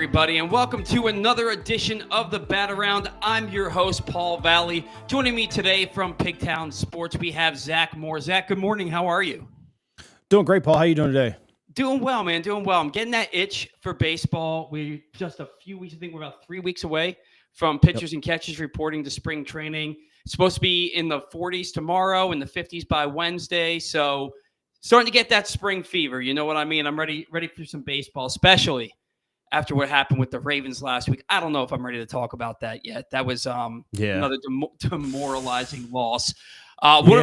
everybody, and welcome to another edition of the Bat Around. I'm your host, Paul Valley. Joining me today from PigTown Sports, we have Zach Moore. Zach, good morning. How are you? Doing great, Paul. How you doing today? Doing well, man. Doing well. I'm getting that itch for baseball. We're just a few weeks, I think we're about 3 weeks away from pitchers and catchers reporting to spring training. It's supposed to be in the 40s tomorrow, in the 50s by Wednesday. So starting to get that spring fever. You know what I mean? I'm ready for some baseball, especially after what happened with the Ravens last week. I don't know if I'm ready to talk about that yet. That was another demoralizing loss. Want to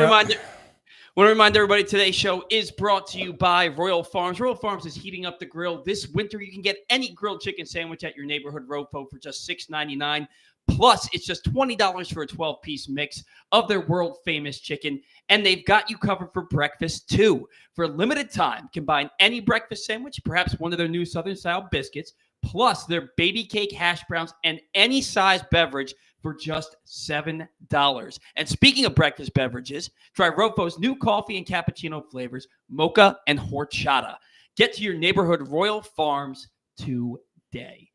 remind everybody, today's show is brought to you by Royal Farms. Royal Farms is heating up the grill. This winter, you can get any grilled chicken sandwich at your neighborhood Rofo for just $6.99. Plus, it's just $20 for a 12-piece mix of their world-famous chicken. And they've got you covered for breakfast, too. For a limited time, combine any breakfast sandwich, perhaps one of their new Southern-style biscuits, plus their baby cake hash browns, and any size beverage for just $7. And speaking of breakfast beverages, try Rofo's new coffee and cappuccino flavors, mocha and horchata. Get to your neighborhood Royal Farms today.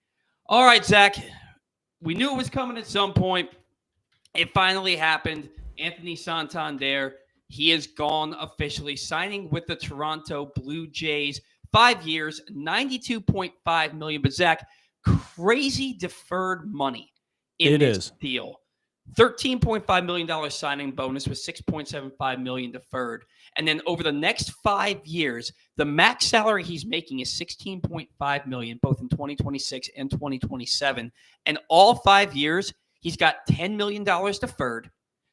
All right, Zach. We knew it was coming at some point. It finally happened. Anthony Santander, he is gone officially, signing with the Toronto Blue Jays. 5 years, $92.5 million. But Zach, crazy deferred money in this deal. $13.5 million signing bonus with $6.75 million deferred. And then over the next 5 years, the max salary he's making is $16.5 million, both in 2026 and 2027. And all 5 years, he's got $10 million deferred.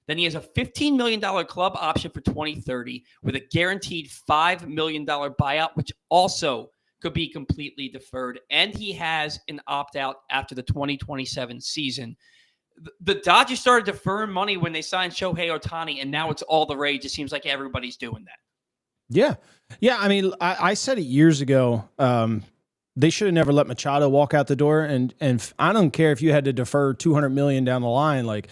Then he has a $15 million club option for 2030 with a guaranteed $5 million buyout, which also could be completely deferred. And he has an opt-out after the 2027 season. The Dodgers started deferring money when they signed Shohei Ohtani, and now it's all the rage. It seems like everybody's doing that. Yeah. Yeah, I mean, I said it years ago. They should have never let Machado walk out the door. And I don't care if you had to defer $200 million down the line. Like,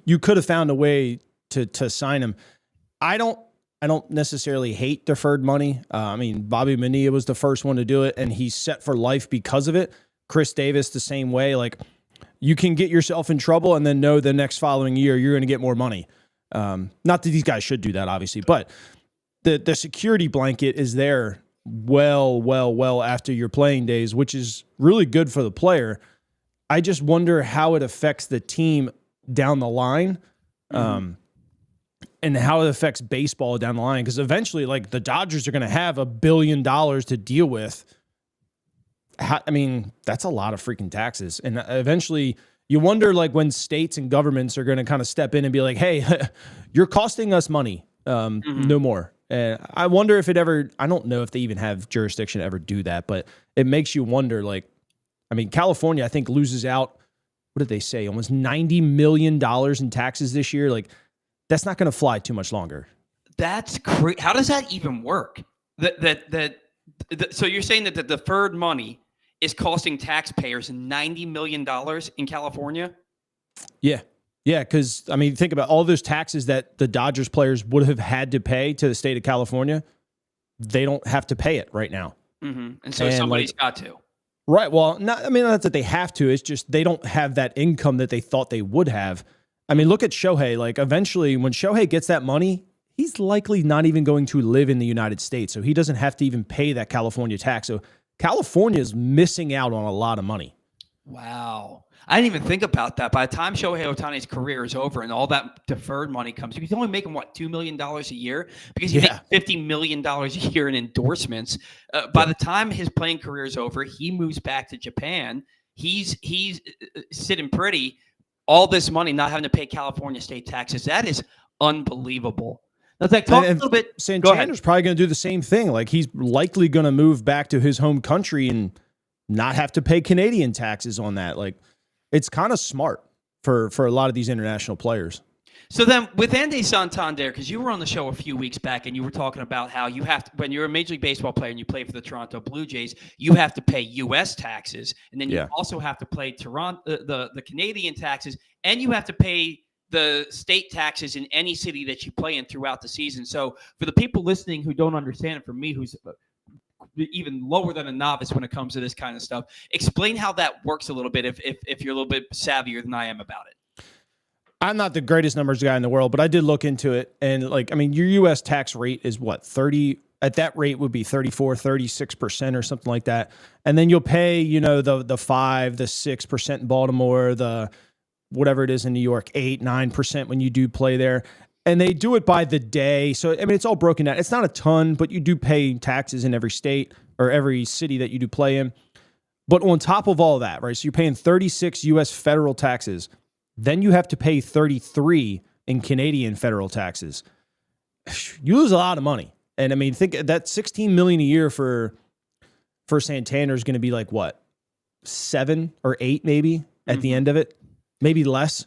you could have found a way to sign him. I don't necessarily hate deferred money. I mean, Bobby Bonilla was the first one to do it, and he's set for life because of it. Chris Davis, the same way. Like, you can get yourself in trouble and then know the next following year you're going to get more money. Not that these guys should do that, obviously, but the security blanket is there well after your playing days, which is really good for the player. I just wonder how it affects the team down the line, and how it affects baseball down the line. Because eventually, like, the Dodgers are going to have $1 billion to deal with. I mean, that's a lot of freaking taxes. And eventually you wonder, like, when states and governments are going to kind of step in and be like, hey, you're costing us money. No more. And I wonder if it ever, I don't know if they even have jurisdiction to ever do that, but it makes you wonder, like, I mean, California, I think, loses out, what did they say? Almost $90 million in taxes this year. Like, that's not going to fly too much longer. That's crazy. How does that even work? So you're saying that the deferred money is costing taxpayers $90 million in California? Yeah. Yeah, because, I mean, think about all those taxes that the Dodgers players would have had to pay to the state of California. They don't have to pay it right now. Mm-hmm. And so somebody's got to. Right. Well, not that they have to. It's just they don't have that income that they thought they would have. I mean, look at Shohei. Like, eventually, when Shohei gets that money, he's likely not even going to live in the United States, so he doesn't have to even pay that California tax. So California is missing out on a lot of money. Wow. I didn't even think about that. By the time Shohei Ohtani's career is over and all that deferred money comes, he's only making, $2 million a year? Because he makes $50 million a year in endorsements. By the time his playing career is over, he moves back to Japan. He's sitting pretty. All this money not having to pay California state taxes. That is unbelievable. Now, talk a little bit. Santander's probably going to do the same thing. Like, he's likely going to move back to his home country and not have to pay Canadian taxes on that. Like, it's kind of smart for a lot of these international players. So then with Andy Santander, because you were on the show a few weeks back and you were talking about how you have to, when you're a Major League Baseball player and you play for the Toronto Blue Jays, you have to pay U.S. taxes, and then you also have to pay the Canadian taxes, and you have to pay the state taxes in any city that you play in throughout the season. So for the people listening who don't understand it, for me, who's even lower than a novice when it comes to this kind of stuff. Explain how that works a little bit if you're a little bit savvier than I am about it. I'm not the greatest numbers guy in the world, but I did look into it. And your U.S. tax rate is what, 30? At that rate would be 34, 36% or something like that. And then you'll pay, the 5, the 6% in Baltimore, the whatever it is in New York, 8, 9% when you do play there. And they do it by the day. So, it's all broken down. It's not a ton, but you do pay taxes in every state or every city that you do play in. But on top of all that, right, so you're paying 36 U.S. federal taxes. Then you have to pay 33 in Canadian federal taxes. You lose a lot of money. And think that $16 million a year for Santander is going to be like what, 7 or 8 maybe at the end of it, maybe less.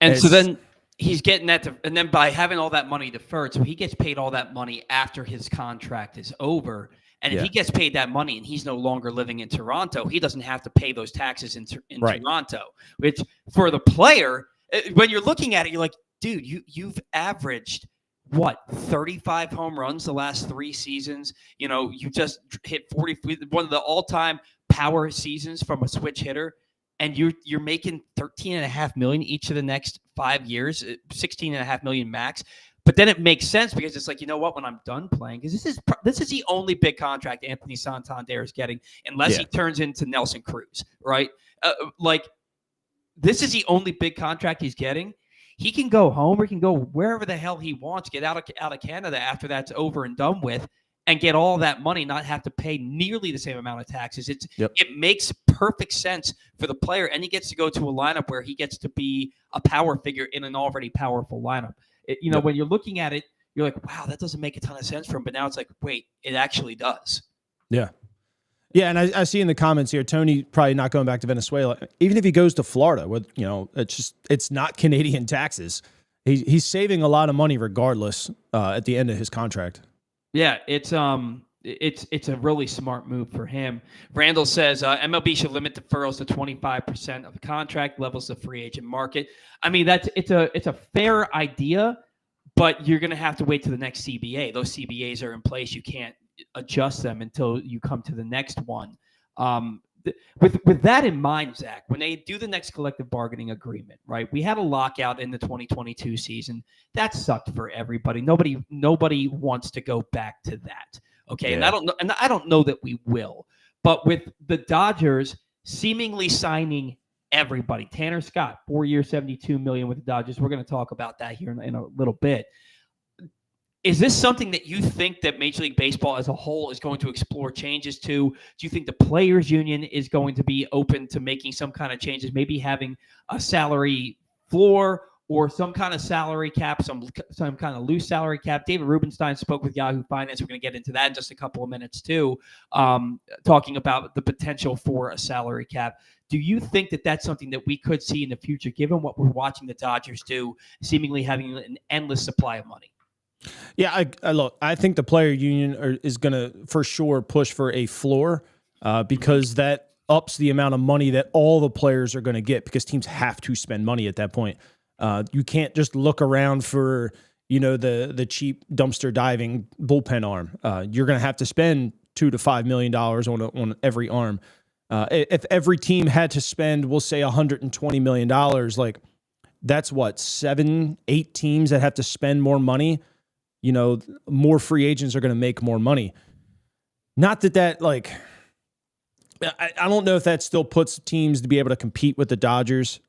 And so then he's getting that, and then by having all that money deferred, so he gets paid all that money after his contract is over. And if he gets paid that money and he's no longer living in Toronto, he doesn't have to pay those taxes in Toronto. Which for the player, when you're looking at it, you're like, dude, you've averaged what, 35 home runs the last 3 seasons. You just hit 40, one of the all-time power seasons from a switch hitter, and you're making $13.5 million each of the next 5 years, $16.5 million max. But then it makes sense because it's like, you know what, when I'm done playing, because this is the only big contract Anthony Santander is getting, unless he turns into Nelson Cruz, right? This is the only big contract he's getting. He can go home or he can go wherever the hell he wants, get out of Canada after that's over and done with, and get all that money, not have to pay nearly the same amount of taxes. It makes perfect sense for the player, and he gets to go to a lineup where he gets to be a power figure in an already powerful lineup. When you're looking at it, you're like, wow, that doesn't make a ton of sense for him. But now it's like, wait, it actually does. Yeah. Yeah, and I see in the comments here, Tony probably not going back to Venezuela. Even if he goes to Florida, it's not Canadian taxes. He's saving a lot of money regardless at the end of his contract. Yeah, it's a really smart move for him. Randall says MLB should limit deferrals to 25% of the contract levels of free agent market. It's a fair idea, but you're going to have to wait to the next CBA. Those CBAs are in place. You can't adjust them until you come to the next one. With that in mind, Zach, when they do the next collective bargaining agreement, right? We had a lockout in the 2022 season. That sucked for everybody. Nobody wants to go back to that. Okay, yeah. And I don't know that we will. But with the Dodgers seemingly signing everybody, Tanner Scott, 4 years, $72 million with the Dodgers. We're going to talk about that here in a little bit. Is this something that you think that Major League Baseball as a whole is going to explore changes to? Do you think the Players Union is going to be open to making some kind of changes, maybe having a salary floor or some kind of salary cap, some kind of loose salary cap? David Rubenstein spoke with Yahoo Finance. We're going to get into that in just a couple of minutes too, talking about the potential for a salary cap. Do you think that that's something that we could see in the future, given what we're watching the Dodgers do, seemingly having an endless supply of money? Yeah, I think the player union is going to for sure push for a floor because that ups the amount of money that all the players are going to get, because teams have to spend money at that point. You can't just look around for the cheap dumpster diving bullpen arm. You're going to have to spend $2 to $5 million on every arm. If every team had to spend, we'll say $120 million, like that's what, 7-8 teams that have to spend more money. More free agents are going to make more money. Not that like, I don't know if that still puts teams to be able to compete with the Dodgers.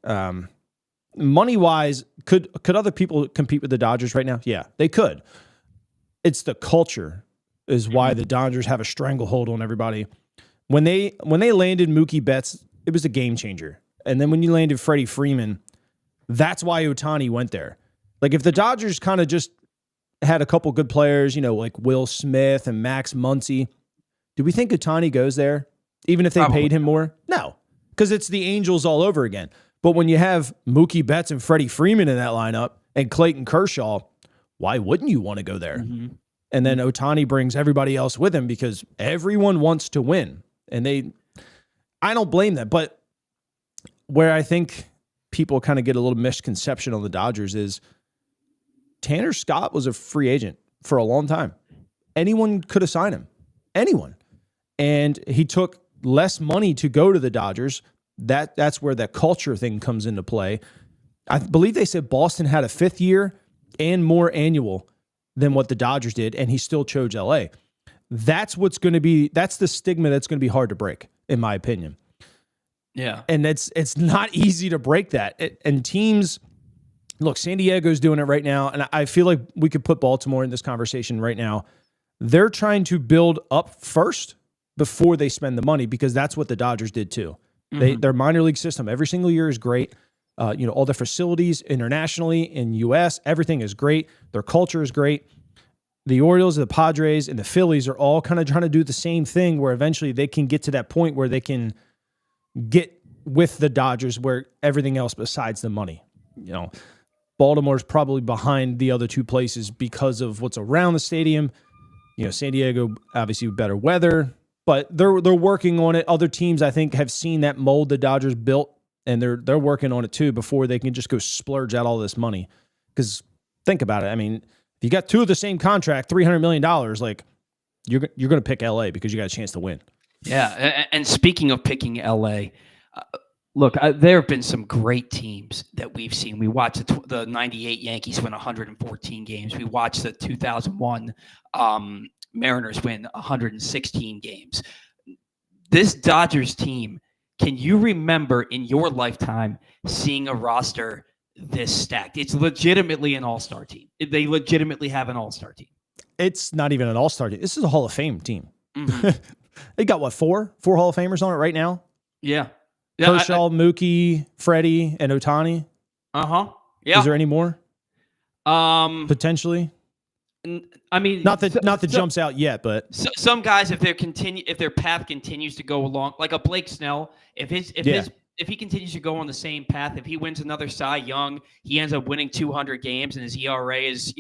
Money wise, could other people compete with the Dodgers right now? Yeah, they could. It's the culture is why the Dodgers have a stranglehold on everybody. When they landed Mookie Betts, it was a game changer. And then when you landed Freddie Freeman, that's why Ohtani went there. Like if the Dodgers kind of just had a couple good players, like Will Smith and Max Muncy, do we think Ohtani goes there, even if they paid him more? No, because it's the Angels all over again. But when you have Mookie Betts and Freddie Freeman in that lineup and Clayton Kershaw, why wouldn't you want to go there? Mm-hmm. And then Ohtani brings everybody else with him because everyone wants to win. And I don't blame them. But where I think people kind of get a little misconception on the Dodgers is Tanner Scott was a free agent for a long time. Anyone could have signed him. anyone. And he took less money to go to the Dodgers. That's where that culture thing comes into play. I believe they said Boston had a 5th year and more annual than what the Dodgers did, and he still chose LA. That's the stigma that's going to be hard to break, in my opinion. Yeah. And it's not easy to break that. And teams, look, San Diego's doing it right now, and I feel like we could put Baltimore in this conversation right now. They're trying to build up first before they spend the money, because that's what the Dodgers did too. Their minor league system every single year is great. All their facilities internationally in U.S., everything is great. Their culture is great. The Orioles, the Padres, and the Phillies are all kind of trying to do the same thing, where eventually they can get to that point where they can get with the Dodgers, where everything else besides the money. Baltimore's probably behind the other two places because of what's around the stadium. San Diego, obviously better weather, but they're working on it. Other teams, I think, have seen that mold the Dodgers built, and they're working on it too before they can just go splurge out all this money. Because think about it. I mean, if you got two of the same contract, $300 million, like you're going to pick LA because you got a chance to win. Yeah, and speaking of picking LA, look, there have been some great teams that we've seen. We watched the 98 Yankees win 114 games. We watched the 2001 Mariners win 116 games. This Dodgers team, can you remember in your lifetime seeing a roster this stacked? It's legitimately an all-star team. They legitimately have an all-star team. It's not even an all-star team. This is a Hall of Fame team. Mm-hmm. They got, what, four Hall of Famers on it right now? Yeah. Kershaw, Mookie, Freddie, and Ohtani. Uh-huh. Yeah. Is there any more? Potentially. I mean, not that jumps out yet, but some guys, if their path continues to go along, like a Blake Snell, if he continues to go on the same path, if he wins another Cy Young, he ends up winning 200 games, and his ERA is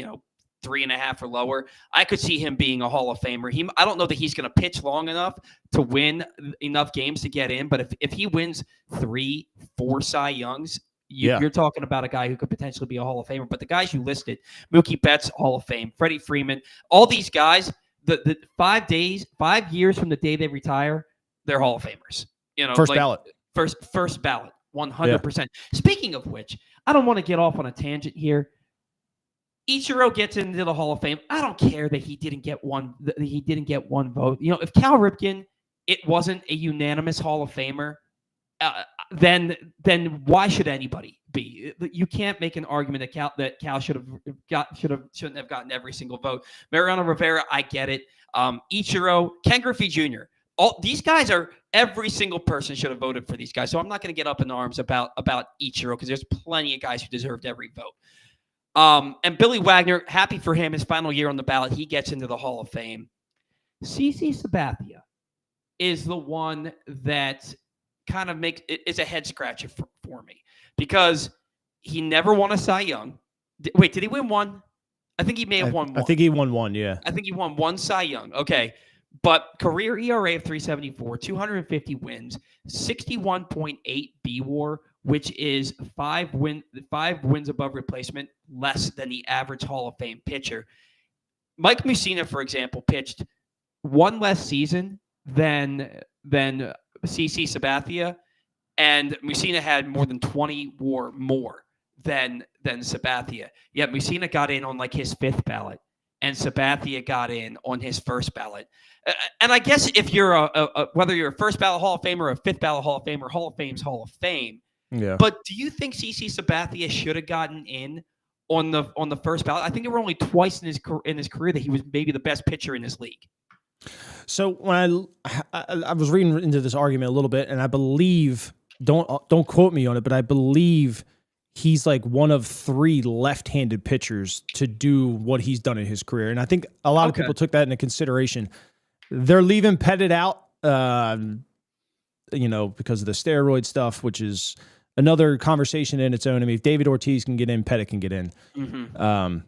3.5 or lower, I could see him being a Hall of Famer. I don't know that he's going to pitch long enough to win enough games to get in, but if he wins 3-4 Cy Youngs, you're talking about a guy who could potentially be a Hall of Famer. But the guys you listed, Mookie Betts, Hall of Fame, Freddie Freeman, all these guys, the 5 years from the day they retire, they're Hall of Famers. First ballot. First ballot, 100%. Yeah. Speaking of which, I don't want to get off on a tangent here. Ichiro gets into the Hall of Fame. I don't care that he didn't get one vote. If Cal Ripken, it wasn't a unanimous Hall of Famer, then why should anybody be? You can't make an argument that Cal shouldn't have gotten every single vote. Mariano Rivera, I get it. Ichiro, Ken Griffey Jr. All these guys every single person should have voted for these guys. So I'm not going to get up in arms about Ichiro, because there's plenty of guys who deserved every vote. And Billy Wagner, happy for him, his final year on the ballot, he gets into the Hall of Fame. CC Sabathia is the one that kind of is a head scratcher for me, because he never won a Cy Young. Wait, did he win one? I think he may have won one. I think he won one, yeah. I think he won one Cy Young. Okay. But career ERA of 3.74, 250 wins, 61.8 B-WAR, which is 5 wins above replacement, less than the average Hall of Fame pitcher. Mike Mussina, for example, pitched one less season than CC Sabathia, and Mussina had more than 20 WAR more than Sabathia. Yet Mussina got in on like his 5th ballot, and Sabathia got in on his 1st ballot. And I guess if you're whether you're a 1st ballot Hall of Famer or a 5th ballot Hall of Famer, Hall of Fame's Hall of Fame. Yeah. But do you think CC Sabathia should have gotten in on the 1st ballot? I think there were only twice in his career that he was maybe the best pitcher in this league. So when I was reading into this argument a little bit, and I believe, don't quote me on it, but I believe he's like one of 3 left-handed pitchers to do what he's done in his career. And I think a lot of people took that into consideration. They're leaving Pettit out, because of the steroid stuff, which is another conversation in its own. I mean, if David Ortiz can get in, Pettit can get in. Mm-hmm.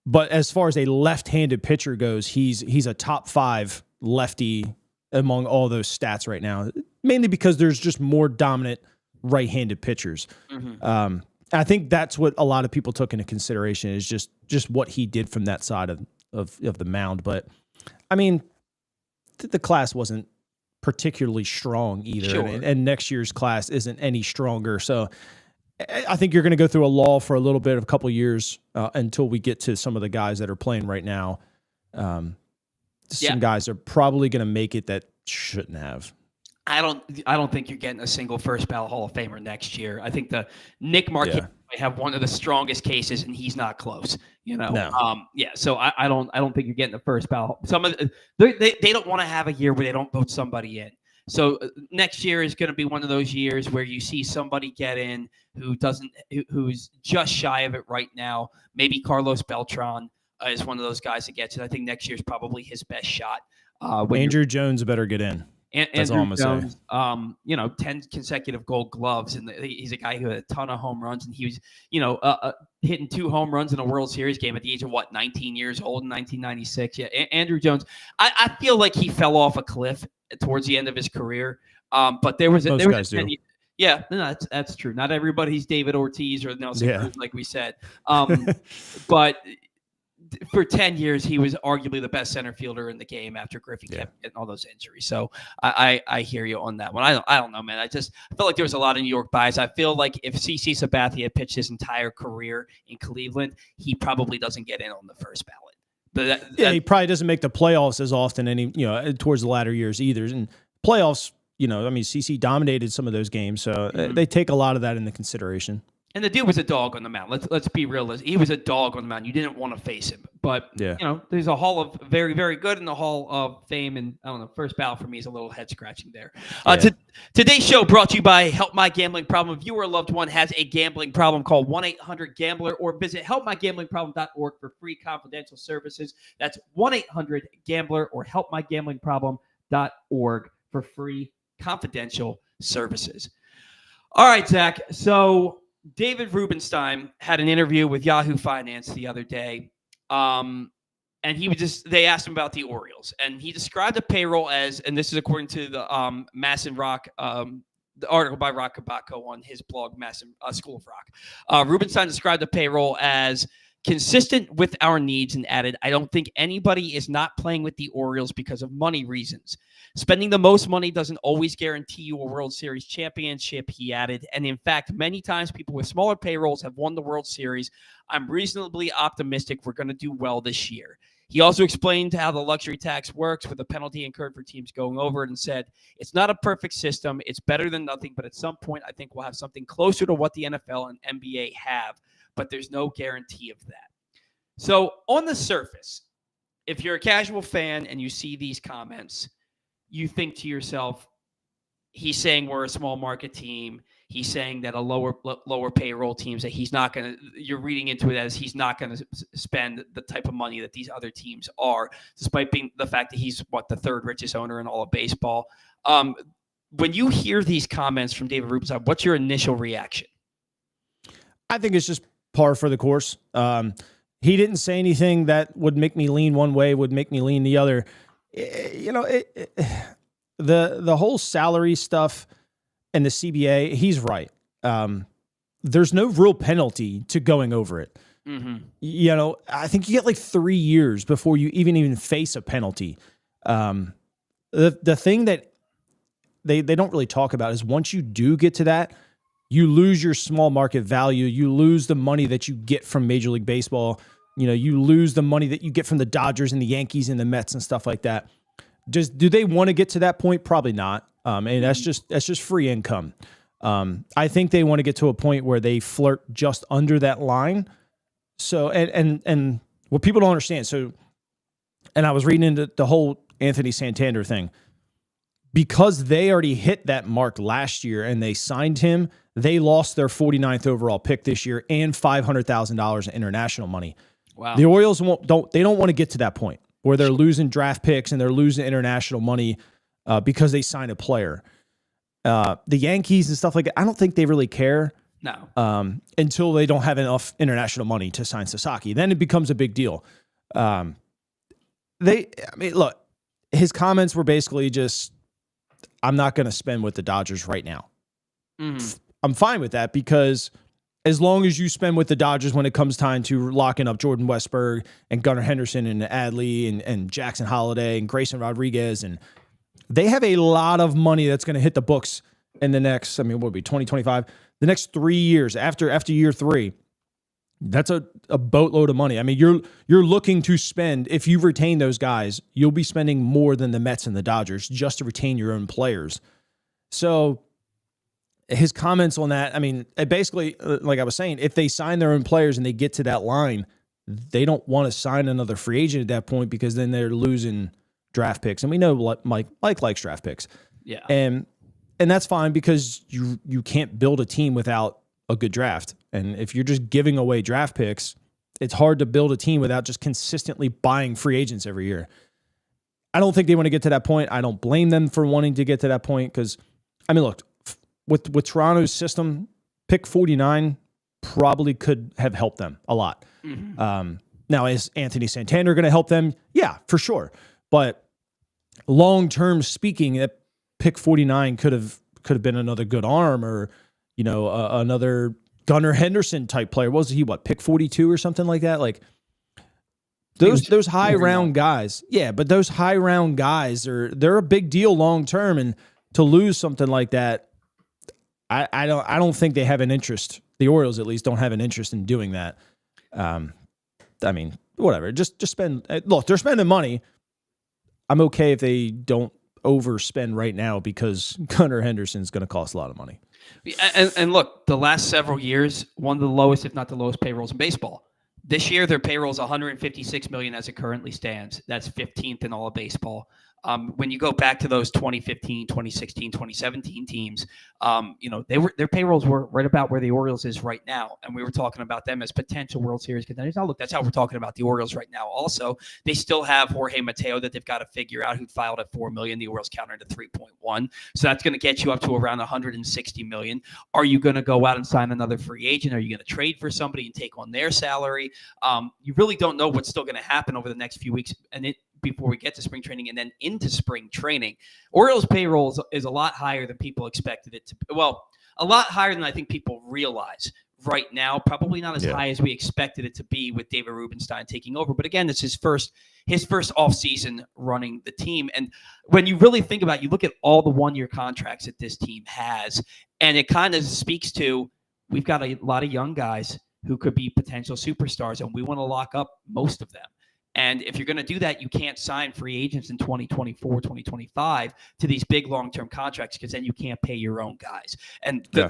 But as far as a left-handed pitcher goes, he's a top 5 lefty among all those stats right now, mainly because there's just more dominant right-handed pitchers. Mm-hmm. I think that's what a lot of people took into consideration, is just what he did from that side of the mound. But I mean, the class wasn't particularly strong either. Sure. And next year's class isn't any stronger. So I think you're going to go through a lull for a little bit of a couple years until we get to some of the guys that are playing right now. Some guys are probably going to make it that shouldn't have. I don't think you're getting a single first ballot Hall of Famer next year. I think the Nick Marquez might have one of the strongest cases, and he's not close. No. So I don't think you're getting the first ballot. Some of they don't want to have a year where they don't vote somebody in. So next year is going to be one of those years where you see somebody get in who's just shy of it right now. Maybe Carlos Beltran is one of those guys that gets it. I think next year is probably his best shot. Andrew Jones better get in. That's all I'm gonna say. 10 consecutive Gold Gloves, and he's a guy who had a ton of home runs, and he was, hitting 2 home runs in a World Series game at the age of 19 years old in 1996. Yeah, Andrew Jones. I feel like he fell off a cliff towards the end of his career, but there was guys do. Yeah, no, that's true. Not everybody's David Ortiz or Nelson Cruz, like we said, but. For 10 years, he was arguably the best center fielder in the game after Griffey kept getting all those injuries. So I hear you on that one. I don't know, man. I felt like there was a lot of New York bias. I feel like if CC Sabathia had pitched his entire career in Cleveland, he probably doesn't get in on the first ballot. But he probably doesn't make the playoffs as often towards the latter years either. And playoffs, CC dominated some of those games, so they take a lot of that into consideration. And the dude was a dog on the mound. Let's be realistic. He was a dog on the mound. You didn't want to face him. But, there's a Hall of very, very good and the Hall of Fame. And I don't know, first ballot for me is a little head scratching there. Today's show brought to you by Help My Gambling Problem. If you or a loved one has a gambling problem, call 1-800-GAMBLER or visit helpmygamblingproblem.org for free confidential services. That's 1-800-GAMBLER or helpmygamblingproblem.org for free confidential services. All right, Zach. So David Rubenstein had an interview with Yahoo Finance the other day, and they asked him about the Orioles, and he described the payroll as, and this is according to the MASN Rock, the article by Rock Kabako on his blog, MASN School of Rock. Rubenstein described the payroll as consistent with our needs and added, I don't think anybody is not playing with the Orioles because of money reasons. Spending the most money doesn't always guarantee you a World Series championship, he added. And in fact, many times people with smaller payrolls have won the World Series. I'm reasonably optimistic we're going to do well this year. He also explained how the luxury tax works with a penalty incurred for teams going over it and said, it's not a perfect system. It's better than nothing. But at some point, I think we'll have something closer to what the NFL and NBA have. But there's no guarantee of that. So on the surface, if you're a casual fan and you see these comments, you think to yourself, he's saying we're a small market team. He's saying that a lower payroll teams that he's not going to, you're reading into it as he's not going to spend the type of money that these other teams are, despite being the fact that he's the third richest owner in all of baseball. When you hear these comments from David Rubenstein, what's your initial reaction? I think it's just par for the course. He didn't say anything that would make me lean one way, would make me lean the other. The whole salary stuff and the CBA, he's right. There's no real penalty to going over it. Mm-hmm. I think you get 3 years before you even face a penalty. The thing that they don't really talk about is once you do get to that, you lose your small market value. You lose the money that you get from Major League Baseball. You lose the money that you get from the Dodgers and the Yankees and the Mets and stuff like that. Do they want to get to that point? Probably not. And that's just free income. I think they want to get to a point where they flirt just under that line. So, and what people don't understand. So, and I was reading into the whole Anthony Santander thing. Because they already hit that mark last year and they signed him, they lost their 49th overall pick this year and $500,000 in international money. Wow. The Orioles don't want to get to that point where they're losing draft picks and they're losing international money because they signed a player. The Yankees and stuff like that, I don't think they really care. No. Until they don't have enough international money to sign Sasaki. Then it becomes a big deal. Look, his comments were basically just, I'm not going to spend with the Dodgers right now. Mm-hmm. I'm fine with that because as long as you spend with the Dodgers when it comes time to locking up Jordan Westburg and Gunnar Henderson and Adley and Jackson Holiday and Grayson Rodriguez. And they have a lot of money that's going to hit the books in the next, what would it be, 2025? The next 3 years after year 3. That's a boatload of money. You're looking to spend, if you retain those guys, you'll be spending more than the Mets and the Dodgers just to retain your own players. So his comments on that, basically, like I was saying, if they sign their own players and they get to that line, they don't want to sign another free agent at that point because then they're losing draft picks. And we know Mike likes draft picks. Yeah. And that's fine because you can't build a team without a good draft. And if you're just giving away draft picks, it's hard to build a team without just consistently buying free agents every year. I don't think they want to get to that point. I don't blame them for wanting to get to that point because, look, with Toronto's system, pick 49 probably could have helped them a lot. Mm-hmm. Now, is Anthony Santander going to help them? Yeah, for sure. But long-term speaking, that pick 49 could have been another good arm or, another Gunnar Henderson type player. What was he, pick 42 or something like that? Like those high round guys. Yeah, but those high round guys they're a big deal long term, and to lose something like that, I don't think they have an interest. The Orioles at least don't have an interest in doing that. Whatever. Just spend. Look, they're spending money. I'm okay if they don't overspend right now because Gunnar Henderson's going to cost a lot of money. And look, the last several years, one of the lowest, if not the lowest, payrolls in baseball. This year, their payroll is $156 million as it currently stands. That's 15th in all of baseball. When you go back to those 2015, 2016, 2017 teams, their payrolls were right about where the Orioles is right now. And we were talking about them as potential World Series contenders. Now, look, that's how we're talking about the Orioles right now. Also, they still have Jorge Mateo that they've got to figure out, who filed at $4 million. The Orioles countered at 3.1. So that's going to get you up to around $160 million. Are you going to go out and sign another free agent? Are you going to trade for somebody and take on their salary? You really don't know what's still going to happen over the next few weeks. And before we get to spring training and then into spring training. Orioles payroll is a lot higher than people expected it to be. Well, a lot higher than I think people realize right now. Probably not as high as we expected it to be with David Rubenstein taking over. But again, it's his first offseason running the team. And when you really think about it, you look at all the one-year contracts that this team has, and it kind of speaks to, we've got a lot of young guys who could be potential superstars, and we want to lock up most of them. And if you're going to do that, you can't sign free agents in 2024, 2025 to these big long-term contracts because then you can't pay your own guys. And the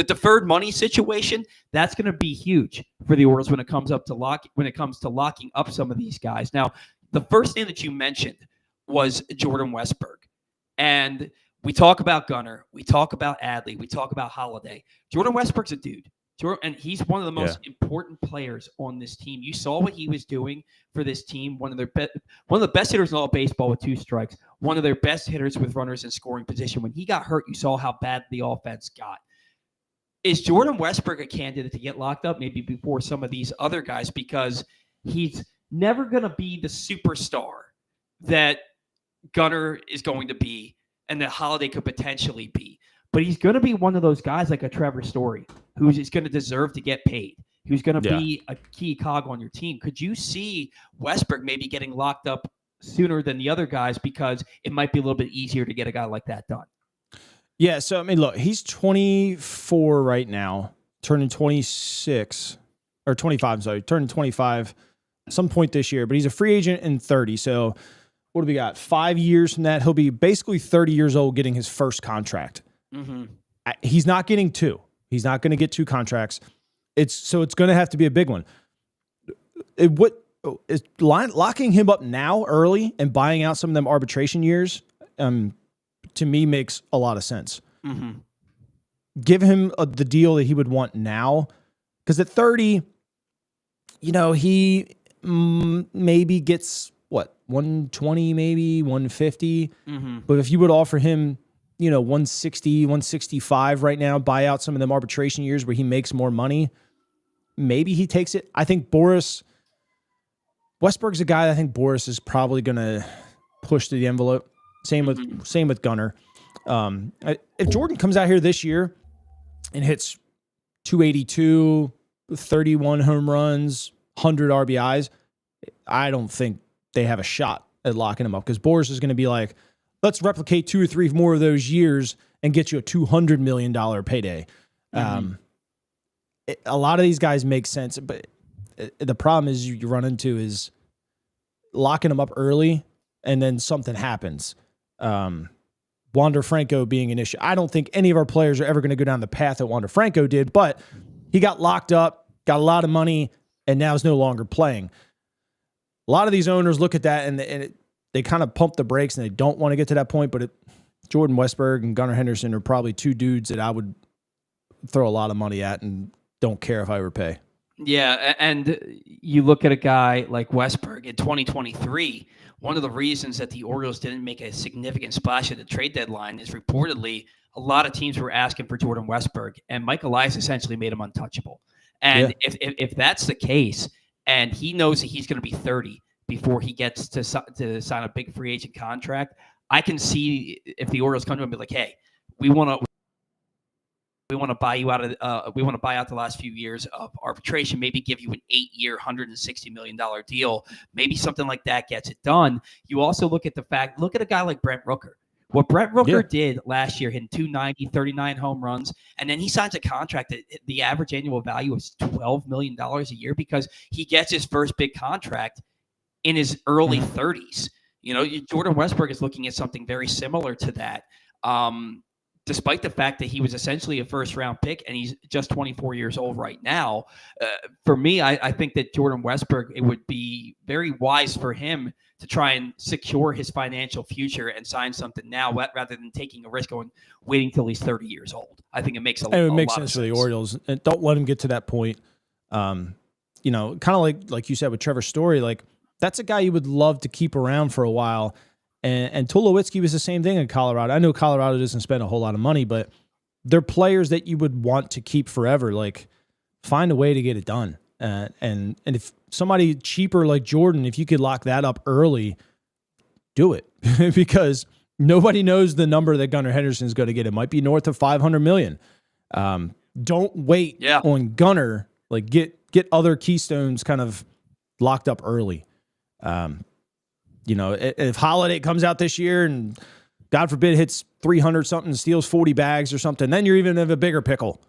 deferred money situation, that's going to be huge for the Orioles when it comes to locking up some of these guys. Now, the first name that you mentioned was Jordan Westburg. And we talk about Gunnar, we talk about Adley, we talk about Holiday. Jordan Westburg's a dude. And he's one of the most important players on this team. You saw what he was doing for this team. One of the best hitters in all of baseball with 2 strikes. One of their best hitters with runners in scoring position. When he got hurt, you saw how bad the offense got. Is Jordan Westburg a candidate to get locked up maybe before some of these other guys? Because he's never going to be the superstar that Gunnar is going to be and that Holiday could potentially be. But he's going to be one of those guys like a Trevor Story who's going to deserve to get paid, who's going to be a key cog on your team. Could you see Westburg maybe getting locked up sooner than the other guys because it might be a little bit easier to get a guy like that done? Yeah, so, look, he's 24 right now, turning 26, or 25, sorry, turning 25 at some point this year, but he's a free agent in 30. So what do we got? 5 years from that, he'll be basically 30 years old getting his first contract. Mm-hmm. He's not getting 2. He's not going to get 2 contracts. It's going to have to be a big one. Locking him up now early and buying out some of them arbitration years, to me makes a lot of sense. Mm-hmm. Give him the deal that he would want now, because at 30, he maybe gets 120, maybe 150. Mm-hmm. But if you would offer him 160, 165 right now, buy out some of them arbitration years where he makes more money, maybe he takes it. I think Westburg's a guy that I think Boris is probably going to push to the envelope. Same with Gunnar. If Jordan comes out here this year and hits 282, 31 home runs, 100 RBIs. I don't think they have a shot at locking him up because Boras is going to be like, let's replicate 2 or 3 more of those years and get you a $200 million payday. A lot of these guys make sense, but the problem is you run into is locking them up early and then something happens. Wander Franco being an issue. I don't think any of our players are ever going to go down the path that Wander Franco did, but he got locked up, got a lot of money, and now is no longer playing. A lot of these owners look at that and they kind of pump the brakes and they don't want to get to that point, but Jordan Westburg and Gunnar Henderson are probably 2 dudes that I would throw a lot of money at and don't care if I repay. Yeah, and you look at a guy like Westburg in 2023, one of the reasons that the Orioles didn't make a significant splash at the trade deadline is reportedly a lot of teams were asking for Jordan Westburg, and Mike Elias essentially made him untouchable. And if that's the case, and he knows that he's going to be 30 before he gets to sign a big free agent contract, I can see if the Orioles come to him and be like, hey, we want to buy you out of we want to buy out the last few years of arbitration, maybe give you an 8-year, $160 million deal. Maybe something like that gets it done. You also look at a guy like Brent Rooker. What Brent Rooker did last year, hitting 290, 39 home runs, and then he signs a contract that the average annual value is $12 million a year because he gets his first big contract in his early 30s. You know, Jordan Westburg is looking at something very similar to that. Despite the fact that he was essentially a first-round pick and he's just 24 years old right now, for me, I think that Jordan Westburg, it would be very wise for him to try and secure his financial future and sign something now rather than taking a risk on waiting till he's 30 years old. I think it makes a lot of sense for the Orioles. And don't let him get to that point. You know, kind of like you said with Trevor Story, like that's a guy you would love to keep around for a while. And Tulowitzki was the same thing in Colorado. I know Colorado doesn't spend a whole lot of money, but they're players that you would want to keep forever. Like, find a way to get it done. And if somebody cheaper like Jordan, if you could lock that up early, do it. Because nobody knows the number that Gunnar Henderson is going to get. It might be north of $500 million. Don't wait on Gunnar. Like, get other keystones kind of locked up early. You know, if Holiday comes out this year and God forbid hits 300 something, steals 40 bags or something, then you're even in a bigger pickle,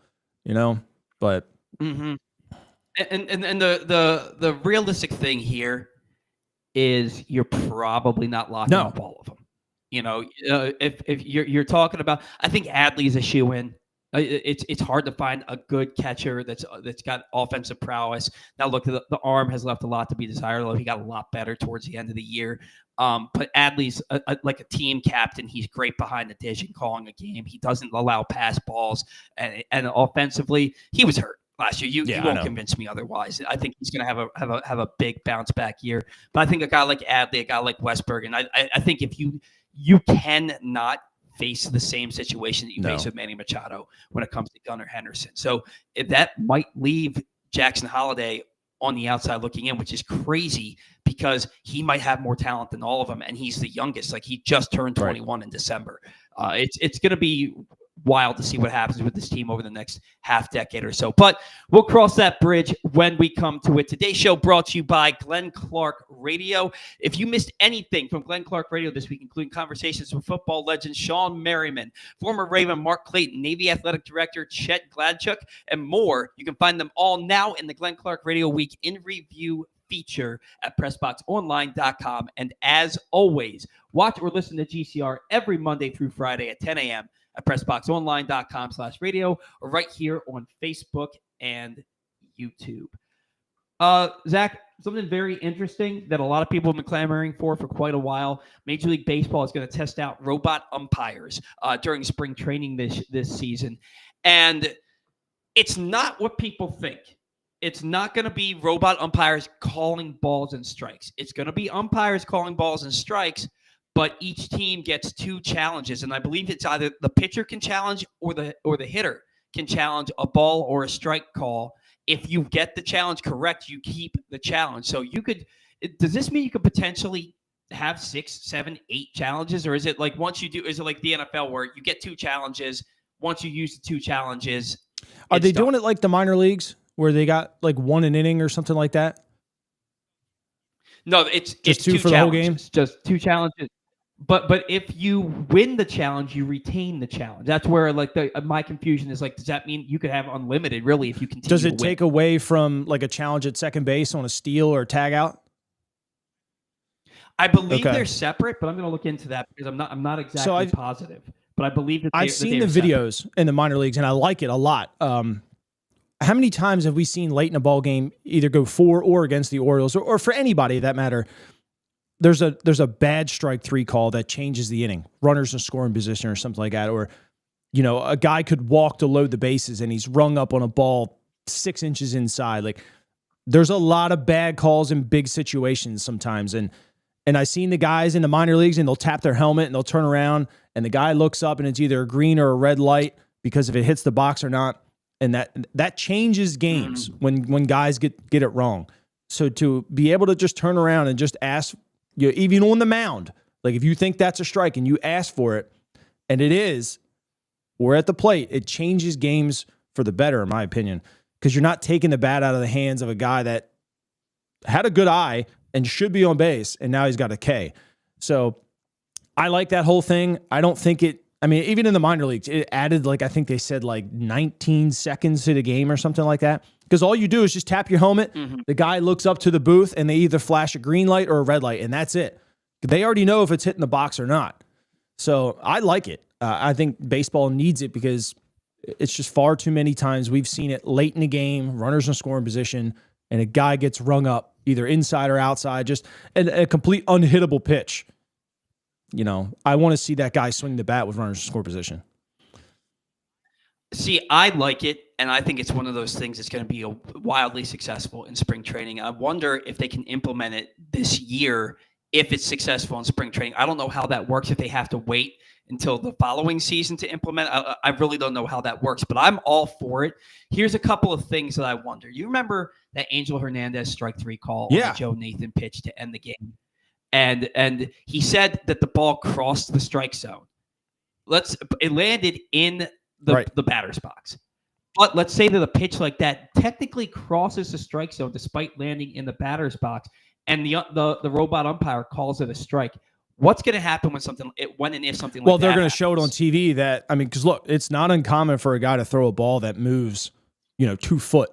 you know. But and the realistic thing here is you're probably not locking up all of them. You know, if you're talking about, I think Adley's a shoe-in. It's hard to find a good catcher that's got offensive prowess. Now, look, the arm has left a lot to be desired, although he got a lot better towards the end of the year. But Adley's like a team captain. He's great behind the dish and calling a game. He doesn't allow pass balls, and offensively, he was hurt last year. You won't convince me otherwise. I think he's going to have a big bounce back year. But I think a guy like Adley, a guy like Westburg, and I think if you cannot face the same situation that you face with Manny Machado when it comes to Gunnar Henderson. So if that might leave Jackson Holiday on the outside looking in, which is crazy because he might have more talent than all of them, and he's the youngest. Like, he just turned 21 in December. It's going to be wild to see what happens with this team over the next half decade or so. But we'll cross that bridge when we come to it. Today's show brought to you by Glenn Clark Radio. If you missed anything from Glenn Clark Radio this week, including conversations with football legend Sean Merriman, former Raven Mark Clayton, Navy Athletic Director Chet Gladchuk, and more, you can find them all now in the Glenn Clark Radio Week in Review feature at PressBoxOnline.com. And as always, watch or listen to GCR every Monday through Friday at 10 a.m. at PressBoxOnline.com/radio, or right here on Facebook and YouTube. Zach, something very interesting that a lot of people have been clamoring for quite a while. Major League Baseball is going to test out robot umpires during spring training this season. And it's not what people think. It's not going to be robot umpires calling balls and strikes. It's going to be umpires calling balls and strikes, but each team gets 2 challenges, and I believe it's either the pitcher can challenge or the hitter can challenge a ball or a strike call. If you get the challenge correct, you keep the challenge. So does this mean you could potentially have 6, 7, 8 challenges, or is it like once you do? Is it like the NFL where you get 2 challenges? Once you use the 2 challenges, Are they doing it like the minor leagues where they got like one an inning or something like that? No, it's two two for the whole game? challenges, just two challenges. But if you win the challenge, you retain the challenge. That's where like my confusion is like, does that mean you could have unlimited really if you continue? Does it take away from like a challenge at second base on a steal or a tag out? I believe they're separate, but I'm going to look into that because I'm not exactly positive. But I believe that I've seen the videos in the minor leagues and I like it a lot. How many times have we seen late in a ball game either go for or against the Orioles or for anybody that matter? There's a bad strike 3 call that changes the inning, runners in scoring position or something like that, or a guy could walk to load the bases and he's rung up on a ball 6 inches inside. Like there's a lot of bad calls in big situations sometimes, and I've seen the guys in the minor leagues and they'll tap their helmet and they'll turn around and the guy looks up and it's either a green or a red light because if it hits the box or not. And that changes games when guys get it wrong. So to be able to just turn around and just ask, even on the mound, like if you think that's a strike and you ask for it, and it is, or at the plate, it changes games for the better, in my opinion, because you're not taking the bat out of the hands of a guy that had a good eye and should be on base, and now he's got a K. So I like that whole thing. I don't think even in the minor leagues, it added I think they said 19 seconds to the game or something like that. Because all you do is just tap your helmet. Mm-hmm. The guy looks up to the booth and they either flash a green light or a red light, and that's it. They already know if it's hitting the box or not. So I like it. I think baseball needs it because it's just far too many times we've seen it late in the game, runners in scoring position, and a guy gets rung up either inside or outside, just a complete unhittable pitch. I want to see that guy swing the bat with runners in score position. See, I like it, and I think it's one of those things that's going to be wildly successful in spring training. I wonder if they can implement it this year if it's successful in spring training. I don't know how that works if they have to wait until the following season to implement. I really don't know how that works, but I'm all for it. Here's a couple of things that I wonder. You remember that Angel Hernandez strike 3 call on the Joe Nathan pitch to end the game? And he said that the ball crossed the strike zone. It landed in the batter's box. But let's say that a pitch like that technically crosses the strike zone despite landing in the batter's box, and the robot umpire calls it a strike. What's going to happen when and if something like that Well, they're going to show it on TV because look, it's not uncommon for a guy to throw a ball that moves, 2 foot.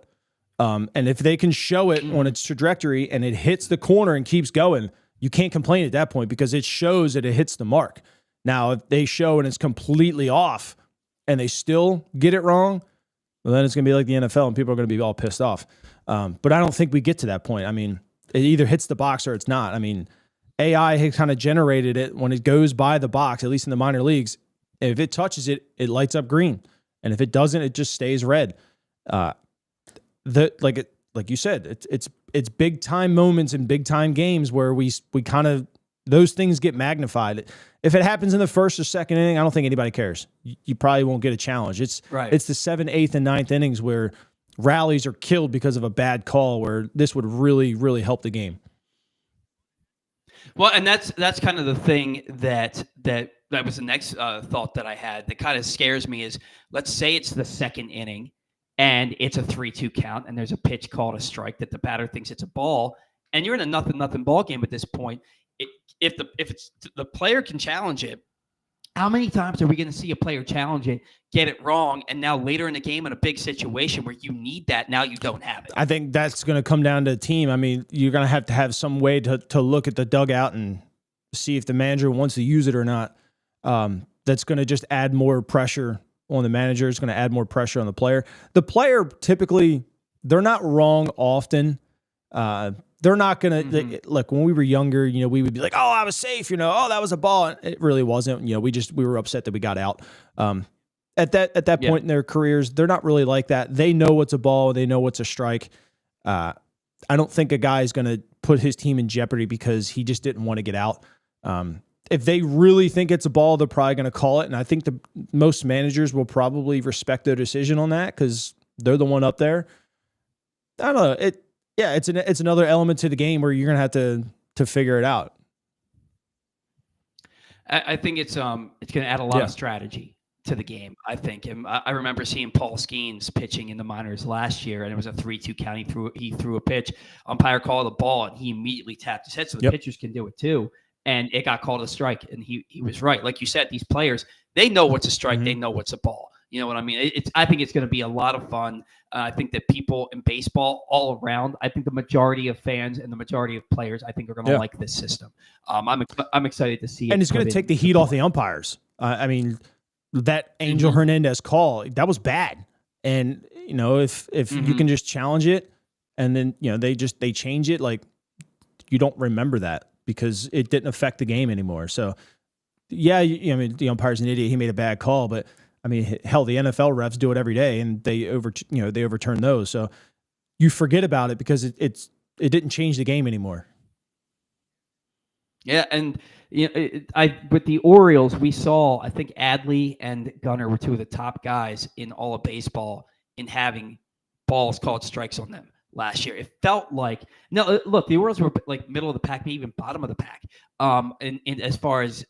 And if they can show it on its trajectory and it hits the corner and keeps going, you can't complain at that point because it shows that it hits the mark. Now, if they show and it's completely off and they still get it wrong, well, then it's going to be like the NFL and people are going to be all pissed off. But I don't think we get to that point. It either hits the box or it's not. AI has kind of generated it when it goes by the box, at least in the minor leagues. If it touches it, it lights up green. And if it doesn't, it just stays red. Like you said, it's big time moments in big time games where we kind of those things get magnified. If it happens in the first or second inning, I don't think anybody cares. You probably won't get a challenge. It's the 7th, 8th, and 9th innings where rallies are killed because of a bad call, where this would really, really help the game. Well, and that's kind of the thing that was the next thought that I had that kind of scares me is, let's say it's the 2nd inning and it's a 3-2 count and there's a pitch called a strike that the batter thinks it's a ball, and you're in a nothing ball game at this point. If the player can challenge it, how many times are we going to see a player challenge it, get it wrong, and now later in the game in a big situation where you need that, now you don't have it? I think that's going to come down to the team. You're going to have some way to look at the dugout and see if the manager wants to use it or not. That's going to just add more pressure on the manager. It's going to add more pressure on the player. The player, typically, they're not wrong often. They're not going to look. When we were younger, we would be like, "Oh, I was safe," "Oh, that was a ball." It really wasn't. We were upset that we got out. At that point in their careers, they're not really like that. They know what's a ball. They know what's a strike. I don't think a guy is going to put his team in jeopardy because he just didn't want to get out. If they really think it's a ball, they're probably going to call it. And I think most managers will probably respect their decision on that because they're the one up there. I don't know. It's another element to the game where you're going to have to figure it out. I think it's going to add a lot of strategy to the game, I think. And I remember seeing Paul Skeens pitching in the minors last year, and it was a 3-2 count. He threw a pitch. Umpire called the ball, and he immediately tapped his head. So the pitchers can do it too. And it got called a strike, and he was right. Like you said, these players, they know what's a strike. They know what's a ball. You know what I mean? I think it's going to be a lot of fun. I think that people in baseball all around, I think the majority of fans and the majority of players, I think are going to like this system. I'm excited to see it. And it's going to take the heat off the umpires. I mean, that Angel Hernandez call, that was bad. And, you know, if you can just challenge it and then, you know, they change it, like, you don't remember that because it didn't affect the game anymore. So, yeah, I mean, the umpire's an idiot. He made a bad call, but I mean, hell, the NFL refs do it every day, and they overturn those. So you forget about it because it didn't change the game anymore. Yeah, and with the Orioles, we saw, I think Adley and Gunnar were two of the top guys in all of baseball in having balls called strikes on them last year. It felt like, no, look, the Orioles were like middle of the pack, maybe even bottom of the pack, in as far as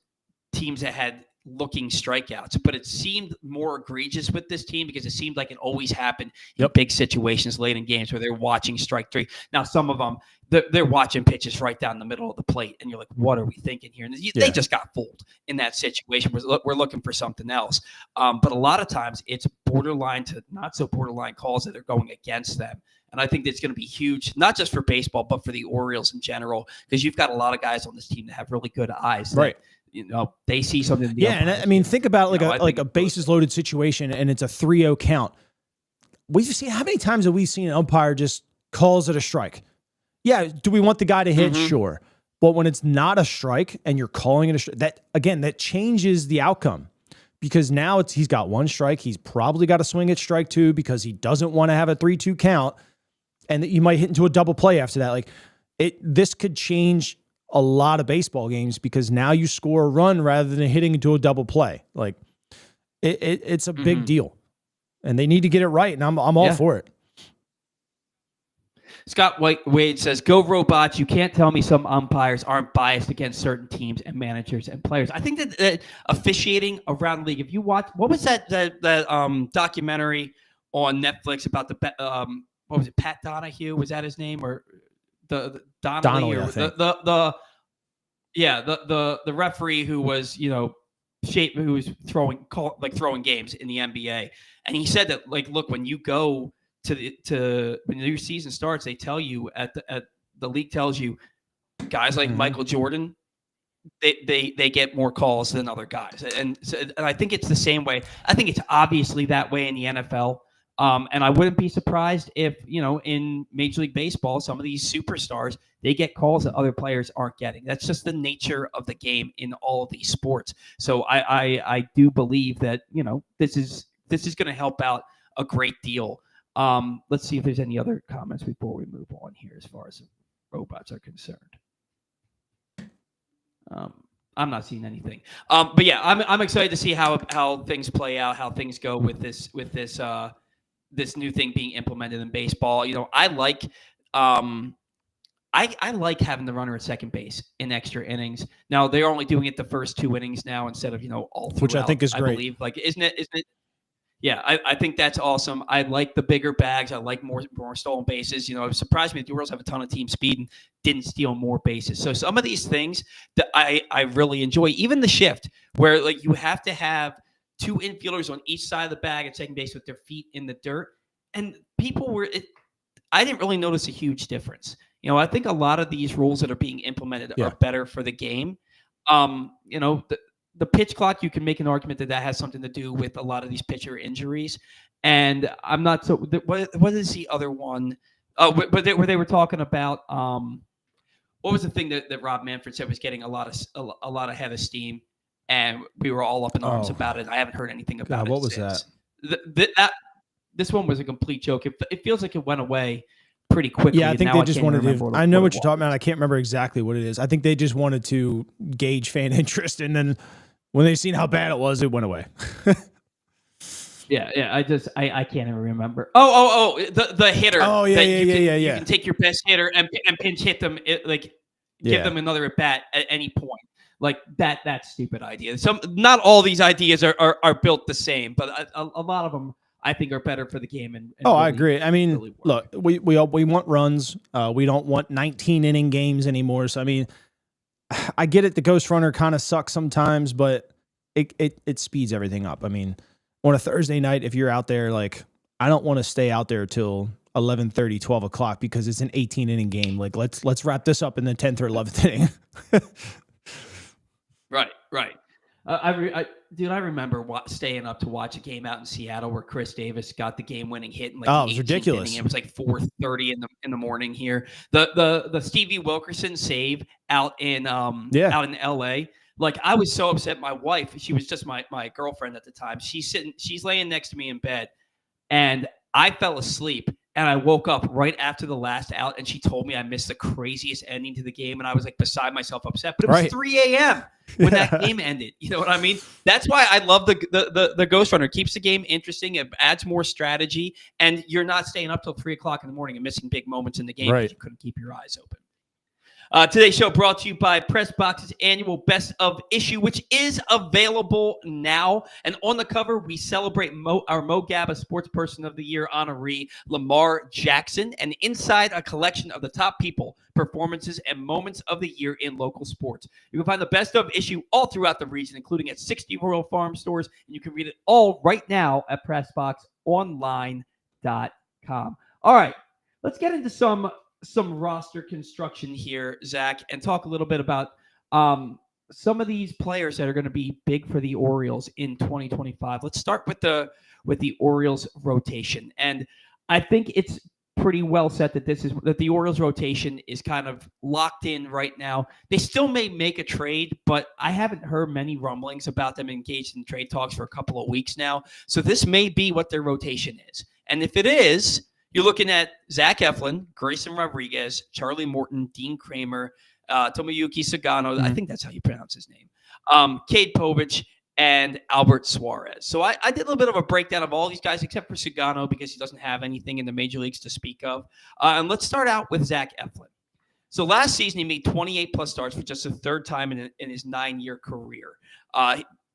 teams that had looking strikeouts, but it seemed more egregious with this team because it seemed like it always happened in big situations late in games where they're watching strike three. Now, some of them, they're watching pitches right down the middle of the plate, and you're like, what are we thinking here? And they just got fooled in that situation. We're looking for something else. But a lot of times it's borderline to not so borderline calls that are going against them. And I think that's going to be huge, not just for baseball, but for the Orioles in general, because you've got a lot of guys on this team that have really good eyes. Right. You know, they see something. And I mean, think about like a bases loaded situation, and it's a 3-0 count. We've seen, how many times have we seen an umpire just calls it a strike? Yeah, do we want the guy to hit? Sure, but when it's not a strike and you're calling it a strike, that changes the outcome because now he's got one strike. He's probably got to swing at strike two because he doesn't want to have a 3-2 count, and you might hit into a double play after that. Like this could change a lot of baseball games because now you score a run rather than hitting into a double play. Like it's a big deal, and they need to get it right. And I'm all for it. Scott Wade says, "Go Robots! You can't tell me some umpires aren't biased against certain teams and managers and players." I think that officiating around the league. If you watch, what was that documentary on Netflix about the what was it? Pat Donahue, was that his name, or the Donnelly, or I think. the referee who was who was throwing games in the NBA, and he said that, like, look, when you go to when your season starts, they tell you at the league tells you guys like Michael Jordan, they get more calls than other guys, and I think it's the same way. I think it's obviously that way in the NFL. And I wouldn't be surprised if, in Major League Baseball, some of these superstars, they get calls that other players aren't getting. That's just the nature of the game in all of these sports. So I do believe that, this is going to help out a great deal. Let's see if there's any other comments before we move on here as far as robots are concerned. I'm not seeing anything. But yeah, I'm excited to see how things play out, how things go with this this new thing being implemented in baseball. I like I like having the runner at second base in extra innings. Now they're only doing it the first 2 innings now instead of all throughout, which I think is great. I believe, isn't it? Yeah, I think that's awesome. I like the bigger bags. I like more stolen bases. It surprised me that the Orioles have a ton of team speed and didn't steal more bases. So some of these things that I really enjoy, even the shift where you have to have 2 infielders on each side of the bag at second base with their feet in the dirt. And I didn't really notice a huge difference. I think a lot of these rules that are being implemented are better for the game. The pitch clock, you can make an argument that has something to do with a lot of these pitcher injuries. And I'm not so. What is the other one? Where they were talking about what was the thing that Rob Manfred said was getting a lot of head of steam, and we were all up in arms about it. I haven't heard anything about it. What was since. That? This one was a complete joke. It feels like it went away pretty quickly. Yeah, I think they just wanted to. I know what you're talking about. I can't remember exactly what it is. I think they just wanted to gauge fan interest, and then when they seen how bad it was, it went away. Yeah. I can't even remember. The hitter. Oh yeah. You can take your best hitter and pinch hit them, give them another at bat at any point. Like that's stupid idea. Not all these ideas are built the same, but a lot of them I think are better for the game. And Oh, really, I agree. I mean, really look, we want runs. We don't want 19-inning games anymore. So I mean, I get it. The Ghost Runner kind of sucks sometimes, but it speeds everything up. I mean, on a Thursday night, if you're out there, like, I don't want to stay out there till 11:30, 12 o'clock because it's an 18-inning game. Like, let's wrap this up in the 10th or 11th inning. Right. I remember staying up to watch a game out in Seattle where Chris Davis got the game-winning hit in like it was ridiculous. Inning. It was like 4:30 in the morning here. The Stevie Wilkerson save out in LA. Like, I was so upset. My wife, she was just my girlfriend at the time. She's laying next to me in bed, and I fell asleep. And I woke up right after the last out, and she told me I missed the craziest ending to the game, and I was like beside myself upset. But it was 3 a.m. when that game ended. You know what I mean? That's why I love the Ghost Runner. It keeps the game interesting. It adds more strategy, and you're not staying up till 3 o'clock in the morning and missing big moments in the game because you couldn't keep your eyes open. Today's show brought to you by PressBox's annual Best of Issue, which is available now. And on the cover, we celebrate our Mo Gabba Sports Person of the Year honoree, Lamar Jackson. And inside, a collection of the top people, performances, and moments of the year in local sports. You can find the Best of Issue all throughout the region, including at 60 Royal Farm stores. And you can read it all right now at PressBoxOnline.com. All right, let's get into some roster construction here, Zach, and talk a little bit about some of these players that are going to be big for the Orioles in 2025. Let's start with the Orioles rotation, and I think it's pretty well set that the Orioles rotation is kind of locked in right now. They still may make a trade, but I haven't heard many rumblings about them engaged in trade talks for a couple of weeks now. So this may be what their rotation is, and if it is, you're looking at Zach Eflin, Grayson Rodriguez, Charlie Morton, Dean Kramer, Tomoyuki Sagano. I think that's how you pronounce his name. Cade Povich, and Albert Suarez. So I did a little bit of a breakdown of all these guys except for Sagano because he doesn't have anything in the major leagues to speak of. And let's start out with Zach Eflin. So last season, he made 28-plus starts for just the third time in his 9-year career.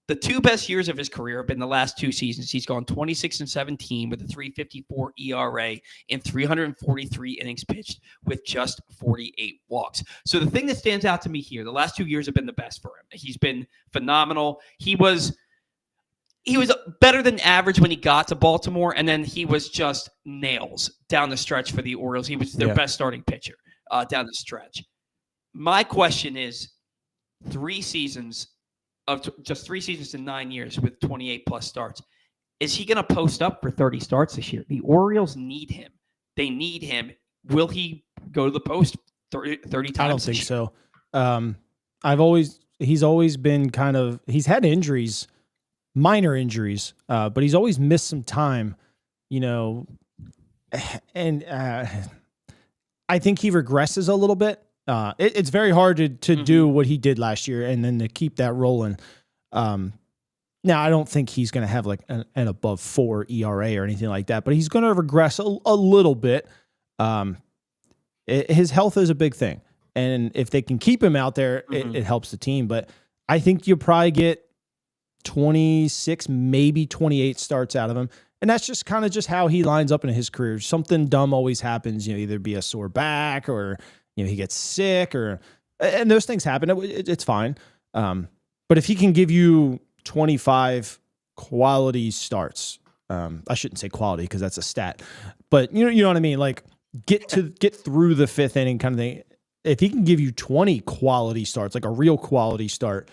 The two best years of his career have been the last two seasons. He's gone 26-17 with a 3.54 ERA in 343 innings pitched with just 48 walks. So the thing that stands out to me here, the last 2 years have been the best for him. He's been phenomenal. He was better than average when he got to Baltimore, and then he was just nails down the stretch for the Orioles. He was their best starting pitcher down the stretch. My question is, 3 seasons in 9 years with 28-plus starts. Is he going to post up for 30 starts this year? The Orioles need him. They need him. Will he go to the post 30 times? I don't think so. He's always been he's had injuries, minor injuries, but he's always missed some time, and I think he regresses a little bit. It's very hard to do what he did last year and then to keep that rolling. Now, I don't think he's going to have like an above 4 ERA or anything like that, but he's going to regress a little bit. His health is a big thing. And if they can keep him out there, it helps the team. But I think you'll probably get 26, maybe 28 starts out of him. And that's just kind of just how he lines up in his career. Something dumb always happens, either be a sore back or he gets sick and those things happen. It's fine. But if he can give you 25 quality starts, I shouldn't say quality because that's a stat, but you know what I mean? Like get through the 5th inning kind of thing. If he can give you 20 quality starts, like a real quality start,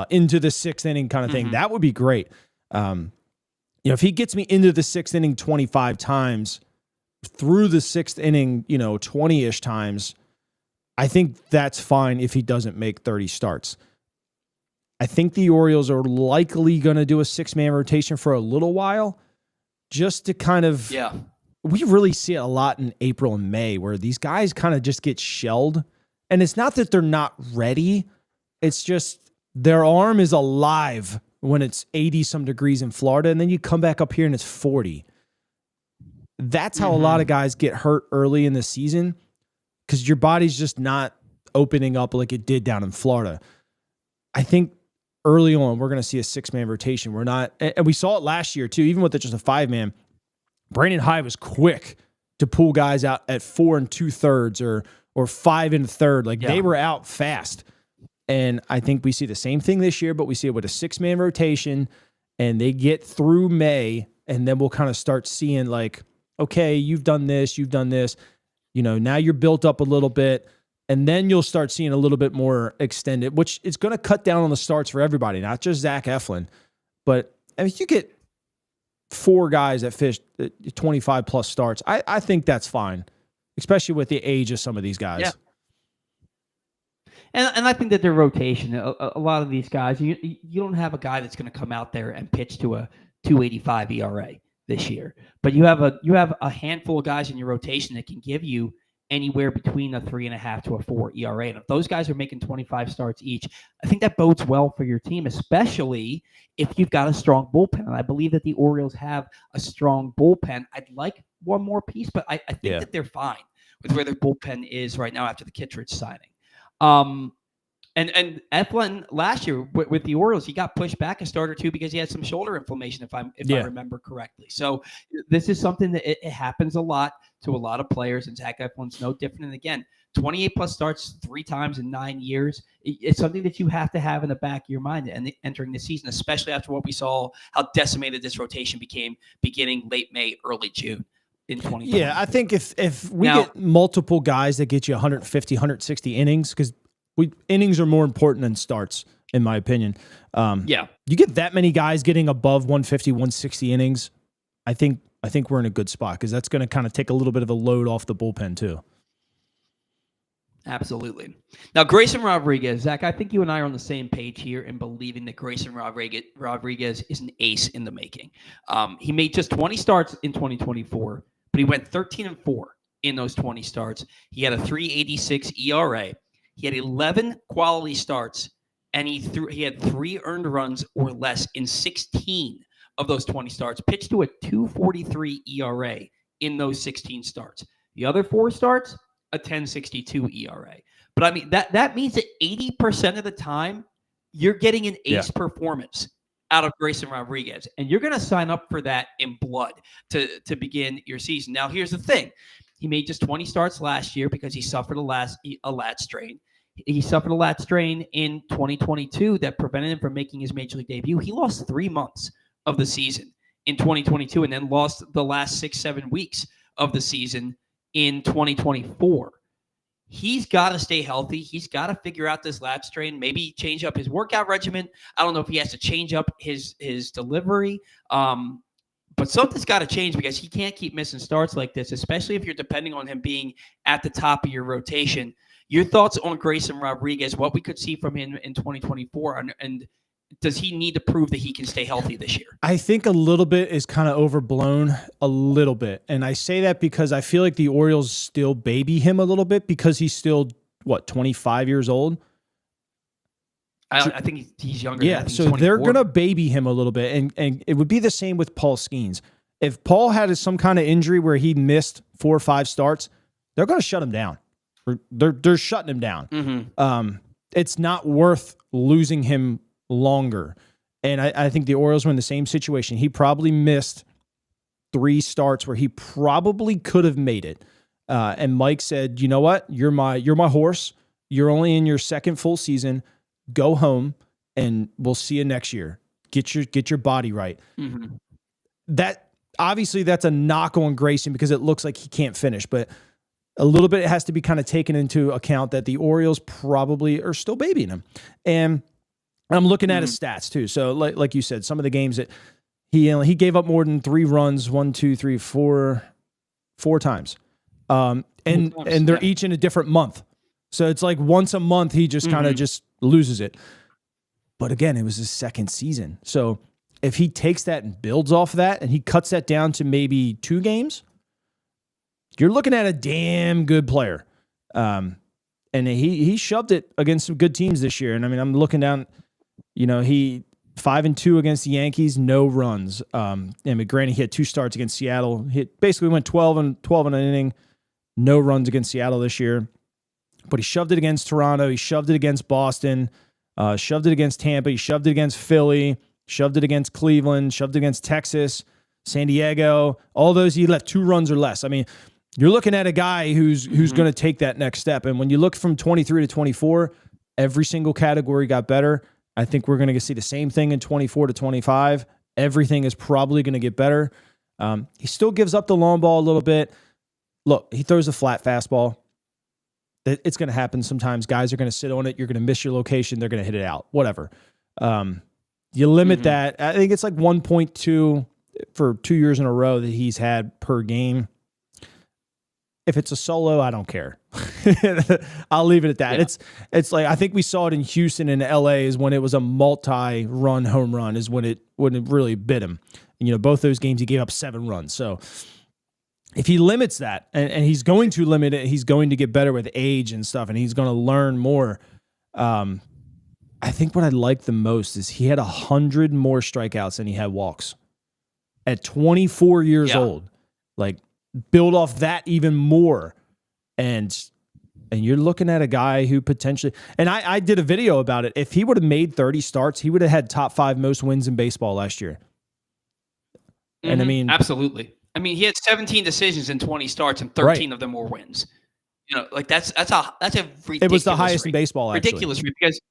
into the 6th inning kind of thing, that would be great. If he gets me into the 6th inning 25 times, through the 6th inning, 20-ish times, I think that's fine if he doesn't make 30 starts. I think the Orioles are likely going to do a 6-man rotation for a little while just to kind of we really see it a lot in April and May where these guys kind of just get shelled. And it's not that they're not ready. It's just their arm is alive when it's 80-some degrees in Florida, and then you come back up here and it's 40. That's how a lot of guys get hurt early in the season because your body's just not opening up like it did down in Florida. I think early on we're going to see a 6-man rotation. We're not, and we saw it last year too, even with just a 5-man. Brandon Hyde was quick to pull guys out at 4 2/3 or 5 1/3. Like they were out fast. And I think we see the same thing this year, but we see it with a 6-man rotation, and they get through May, and then we'll kind of start seeing like, okay, you've done this. Now you're built up a little bit, and then you'll start seeing a little bit more extended, which is going to cut down on the starts for everybody, not just Zach Eflin. But I mean, you get 4 guys that fish 25 plus starts. I think that's fine, especially with the age of some of these guys. Yeah. And I think that their rotation, a lot of these guys, you don't have a guy that's going to come out there and pitch to a 2.85 ERA this year, but you have a handful of guys in your rotation that can give you anywhere between a 3.5 to a 4 ERA. And if those guys are making 25 starts each, I think that bodes well for your team, especially if you've got a strong bullpen. And I believe that the Orioles have a strong bullpen. I'd like one more piece, but I think that they're fine with where their bullpen is right now after the Kittredge signing. And Eflin last year with the Orioles, he got pushed back a start or two because he had some shoulder inflammation, if I remember correctly. So this is something that it happens a lot to a lot of players, and Zach Eflin's no different. And again, 28 plus starts 3 times in 9 years. It's something that you have to have in the back of your mind and entering the season, especially after what we saw, how decimated this rotation became beginning late May, early June. In 2020. Yeah, I think if we get multiple guys that get you 150, 160 innings, because innings are more important than starts, in my opinion. You get that many guys getting above 150, 160 innings, I think we're in a good spot, because that's going to kind of take a little bit of a load off the bullpen too. Absolutely. Now, Grayson Rodriguez, Zach, I think you and I are on the same page here in believing that Grayson Rodriguez is an ace in the making. He made just 20 starts in 2024, but he went 13-4 in those 20 starts. He had a 3.86 ERA. He had 11 quality starts, and he had 3 earned runs or less in 16 of those 20 starts. Pitched to a 2.43 ERA in those 16 starts. The other 4 starts, a 10.62 ERA. But I mean, that means that 80% of the time, you're getting an ace performance out of Grayson Rodriguez, and you're going to sign up for that in blood to begin your season. Now, here's the thing. He made just 20 starts last year because he suffered a lat strain. He suffered a lat strain in 2022 that prevented him from making his major league debut. He lost 3 months of the season in 2022 and then lost the last 6-7 weeks of the season in 2024. He's got to stay healthy. He's got to figure out this lat strain, maybe change up his workout regimen. I don't know if he has to change up his delivery, but something's got to change because he can't keep missing starts like this, especially if you're depending on him being at the top of your rotation. Your thoughts on Grayson Rodriguez, what we could see from him in 2024, and does he need to prove that he can stay healthy this year? I think a little bit is kind of overblown, a little bit. And I say that because I feel like the Orioles still baby him a little bit because he's still, 25 years old? I think he's younger. Yeah, so they're going to baby him a little bit. And it would be the same with Paul Skeens. If Paul had some kind of injury where he missed 4 or 5 starts, they're going to shut him down. They're shutting him down. Mm-hmm. It's not worth losing him longer. And I think the Orioles were in the same situation. He probably missed 3 starts where he probably could have made it. And Mike said, you know what? You're my horse. You're only in your 2nd full season. Go home and we'll see you next year. Get your body right. Mm-hmm. That obviously that's a knock on Grayson because it looks like he can't finish, but a little bit has to be kind of taken into account that the Orioles probably are still babying him. And I'm looking at his stats too. So like you said, some of the games that he gave up more than 3 runs, 4 times. And they're each in a different month. So it's like once a month, he just kind of just loses it. But again, it was his 2nd season. So if he takes that and builds off that and he cuts that down to maybe 2 games, you're looking at a damn good player. And he shoved it against some good teams this year. And I mean, I'm looking down, he 5-2 against the Yankees, no runs. And granted, he had 2 starts against Seattle. He basically went 12 in an inning, no runs against Seattle this year. But he shoved it against Toronto. He shoved it against Boston. Shoved it against Tampa. He shoved it against Philly. Shoved it against Cleveland. Shoved it against Texas, San Diego. All those he left 2 runs or less. I mean, you're looking at a guy who's going to take that next step. And when you look from 23 to 24, every single category got better. I think we're going to see the same thing in 24 to 25. Everything is probably going to get better. He still gives up the long ball a little bit. Look, he throws a flat fastball. It's going to happen sometimes. Guys are going to sit on it. You're going to miss your location. They're going to hit it out. Whatever. You limit that. I think it's like 1.2 for 2 years in a row that he's had per game. If it's a solo, I don't care. I'll leave it at that. Yeah. It's like, I think we saw it in Houston and LA is when it was a multi-run home run is when it really bit him. And, you know, both those games he gave up 7 runs. So if he limits that, and he's going to limit it, he's going to get better with age and stuff, and he's going to learn more. I think what I like the most is he had 100 more strikeouts than he had walks at 24 years old. Like, build off that even more. And you're looking at a guy who potentially, and I did a video about it. If he would have made 30 starts, he would have had top 5 most wins in baseball last year. And I mean, absolutely. I mean, he had 17 decisions in 20 starts and 13 of them were wins. You know, like that's a ridiculous. It was the highest in baseball, actually. Ridiculous because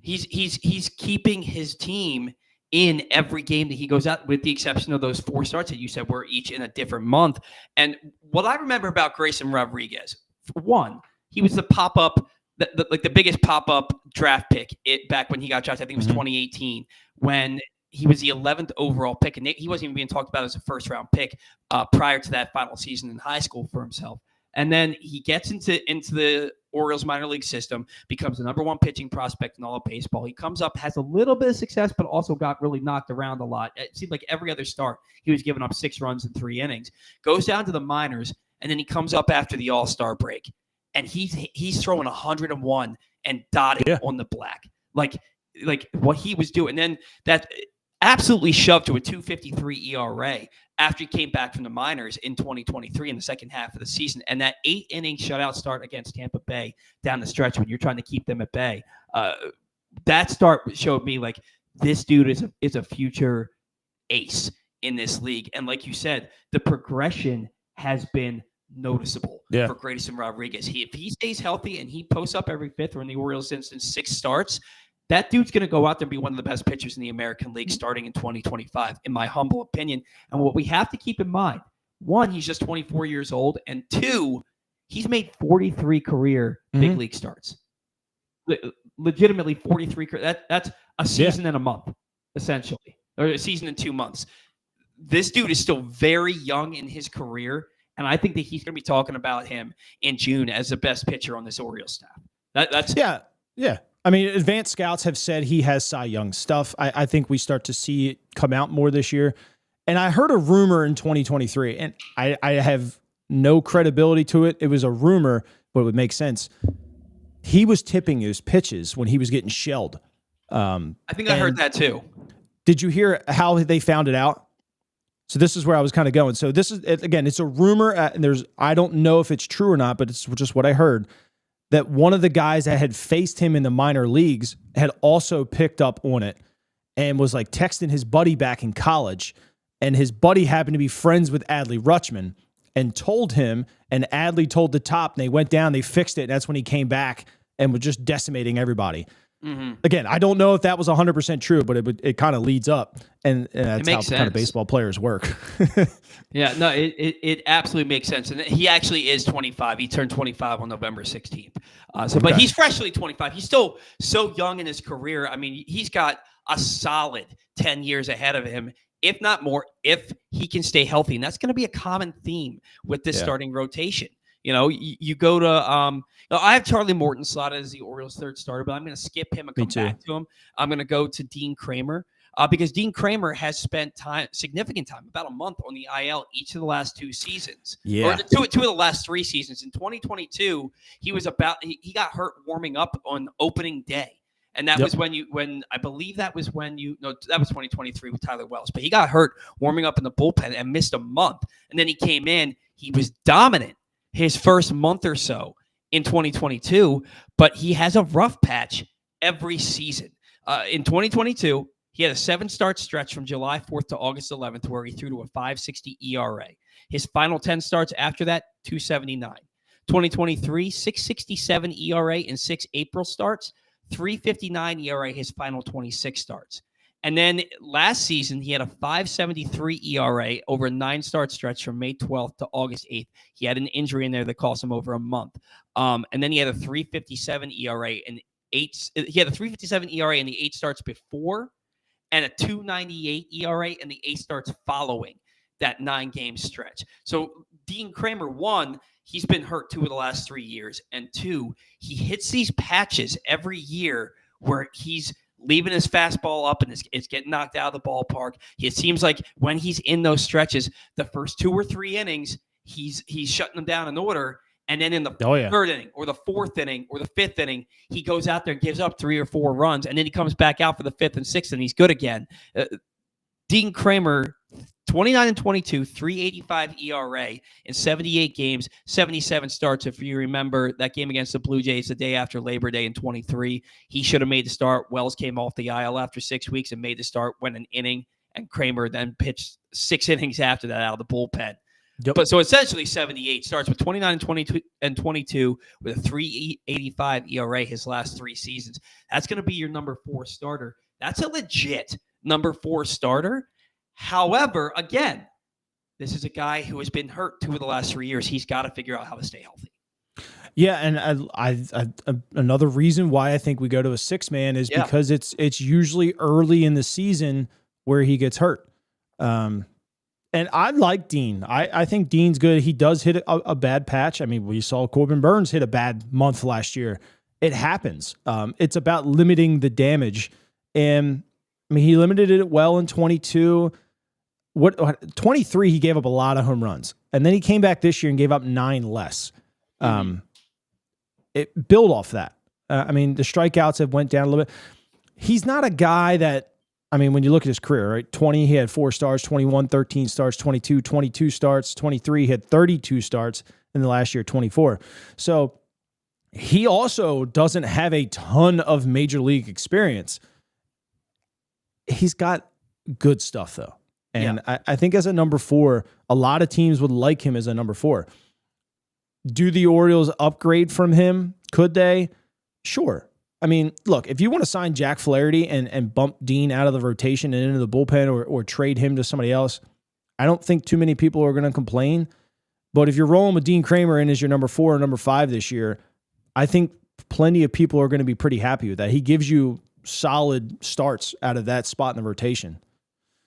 he's keeping his team in every game that he goes out, with the exception of those 4 starts that you said were each in a different month. And what I remember about Grayson Rodriguez, for one, he was the pop-up, the biggest pop-up draft pick back when he got drafted. I think it was 2018, when he was the 11th overall pick, and he wasn't even being talked about as a first-round pick prior to that final season in high school for himself. And then he gets into the Orioles minor league system, becomes the number 1 pitching prospect in all of baseball. He comes up, has a little bit of success, but also got really knocked around a lot. It seemed like every other start, he was giving up 6 runs in 3 innings. Goes down to the minors, and then he comes up after the All-Star break, and he's throwing 101 and dotting on the black. Like what he was doing. And then that absolutely shoved to a 2.53 ERA after he came back from the minors in 2023 in the second half of the season. And that 8-inning shutout start against Tampa Bay down the stretch when you're trying to keep them at bay, that start showed me like this dude is a future ace in this league. And like you said, the progression has been noticeable for Grayson Rodriguez. If he stays healthy and he posts up every 5th, or in the Orioles instance 6 starts, that dude's going to go out there and be one of the best pitchers in the American League starting in 2025, in my humble opinion. And what we have to keep in mind, 1, he's just 24 years old, and 2, he's made 43 career big league starts. Legitimately 43. That's a season and a month, essentially, or a season and 2 months. This dude is still very young in his career, and I think that he's going to be talking about him in June as the best pitcher on this Orioles staff. That's yeah. I mean, advanced scouts have said he has Cy Young stuff. I think we start to see it come out more this year. And I heard a rumor in 2023, and I have no credibility to it. It was a rumor, but it would make sense. He was tipping his pitches when he was getting shelled. I think I heard that too. Did you hear how they found it out? So this is where I was kind of going. So this is, again, it's a rumor, and I don't know if it's true or not, but it's just what I heard. That one of the guys that had faced him in the minor leagues had also picked up on it and was like texting his buddy back in college. And his buddy happened to be friends with Adley Rutschman and told him, and Adley told the top, and they went down, they fixed it. And that's when he came back and was just decimating everybody. Again, I don't know if that was 100% true, but it kind of leads up, and that's how kind of baseball players work. Yeah, no, it absolutely makes sense. And he actually is 25. He turned 25 on November 16th. But he's freshly 25. He's still so young in his career. I mean, he's got a solid 10 years ahead of him, if not more, if he can stay healthy. And that's going to be a common theme with this starting rotation. You know, you go to I have Charlie Morton slotted as the Orioles' 3rd starter, but I'm going to skip him and come back to him. I'm going to go to Dean Kramer because Dean Kramer has spent significant time, about a month, on the IL each of the last 2 seasons. Or two of the last 3 seasons. In 2022, he got hurt warming up on opening day. And that was when I believe that was 2023 with Tyler Wells. But he got hurt warming up in the bullpen and missed a month. And then he came in. He was dominant his first month or so in 2022, but he has a rough patch every season. In 2022, he had a 7-start stretch from July 4th to August 11th where he threw to a 5.60 ERA. His final 10 starts after that, 2.79. 2023, 6.67 ERA in 6 April starts, 3.59 ERA his final 26 starts. And then last season, he had a 5.73 ERA over a 9-start stretch from May 12th to August 8th. He had an injury in there that cost him over a month. And then he had a 3.57 ERA in He had a 3.57 ERA in the 8 starts before, and a 2.98 ERA in the 8 starts following that 9-game stretch. So Dean Kramer, 1, he's been hurt 2 of the last 3 years, and 2, he hits these patches every year where he's leaving his fastball up and it's getting knocked out of the ballpark. It seems like when he's in those stretches, the first 2 or 3 innings, he's shutting them down in order. And then in the 3rd inning or the 4th inning or the 5th inning, he goes out there and gives up 3 or 4 runs. And then he comes back out for the 5th and 6th and he's good again. Dean Kramer, 29-22, 3.85 ERA in 78 games, 77 starts. If you remember that game against the Blue Jays the day after Labor Day in 23, he should have made the start. Wells came off the aisle after 6 weeks and made the start, went an inning, and Kramer then pitched 6 innings after that out of the bullpen. Yep. But so essentially 78 starts with 29-22 with a 3.85 ERA his last 3 seasons. That's going to be your number 4 starter. That's a legit number 4 starter. However, again, this is a guy who has been hurt 2 of the last 3 years. He's got to figure out how to stay healthy. Yeah, and I another reason why I think we go to a 6-man is because it's usually early in the season where he gets hurt. And I like Dean. I think Dean's good. He does hit a bad patch. I mean, we saw Corbin Burnes hit a bad month last year. It happens. It's about limiting the damage. And I mean, he limited it well in 22. 23, he gave up a lot of home runs. And then he came back this year and gave up 9 less. It built off that. I mean, the strikeouts have went down a little bit. He's not a guy that, I mean, when you look at his career, right? 20, he had 4 starts, 21, 13 starts, 22, 22 starts, 23, he had 32 starts in the last year, 24. So he also doesn't have a ton of major league experience. He's got good stuff, though. And I think as a number 4, a lot of teams would like him as a number 4. Do the Orioles upgrade from him? Could they? Sure. I mean, look, if you want to sign Jack Flaherty and bump Dean out of the rotation and into the bullpen or trade him to somebody else, I don't think too many people are going to complain. But if you're rolling with Dean Kramer in as your number 4 or number 5 this year, I think plenty of people are going to be pretty happy with that. He gives you solid starts out of that spot in the rotation.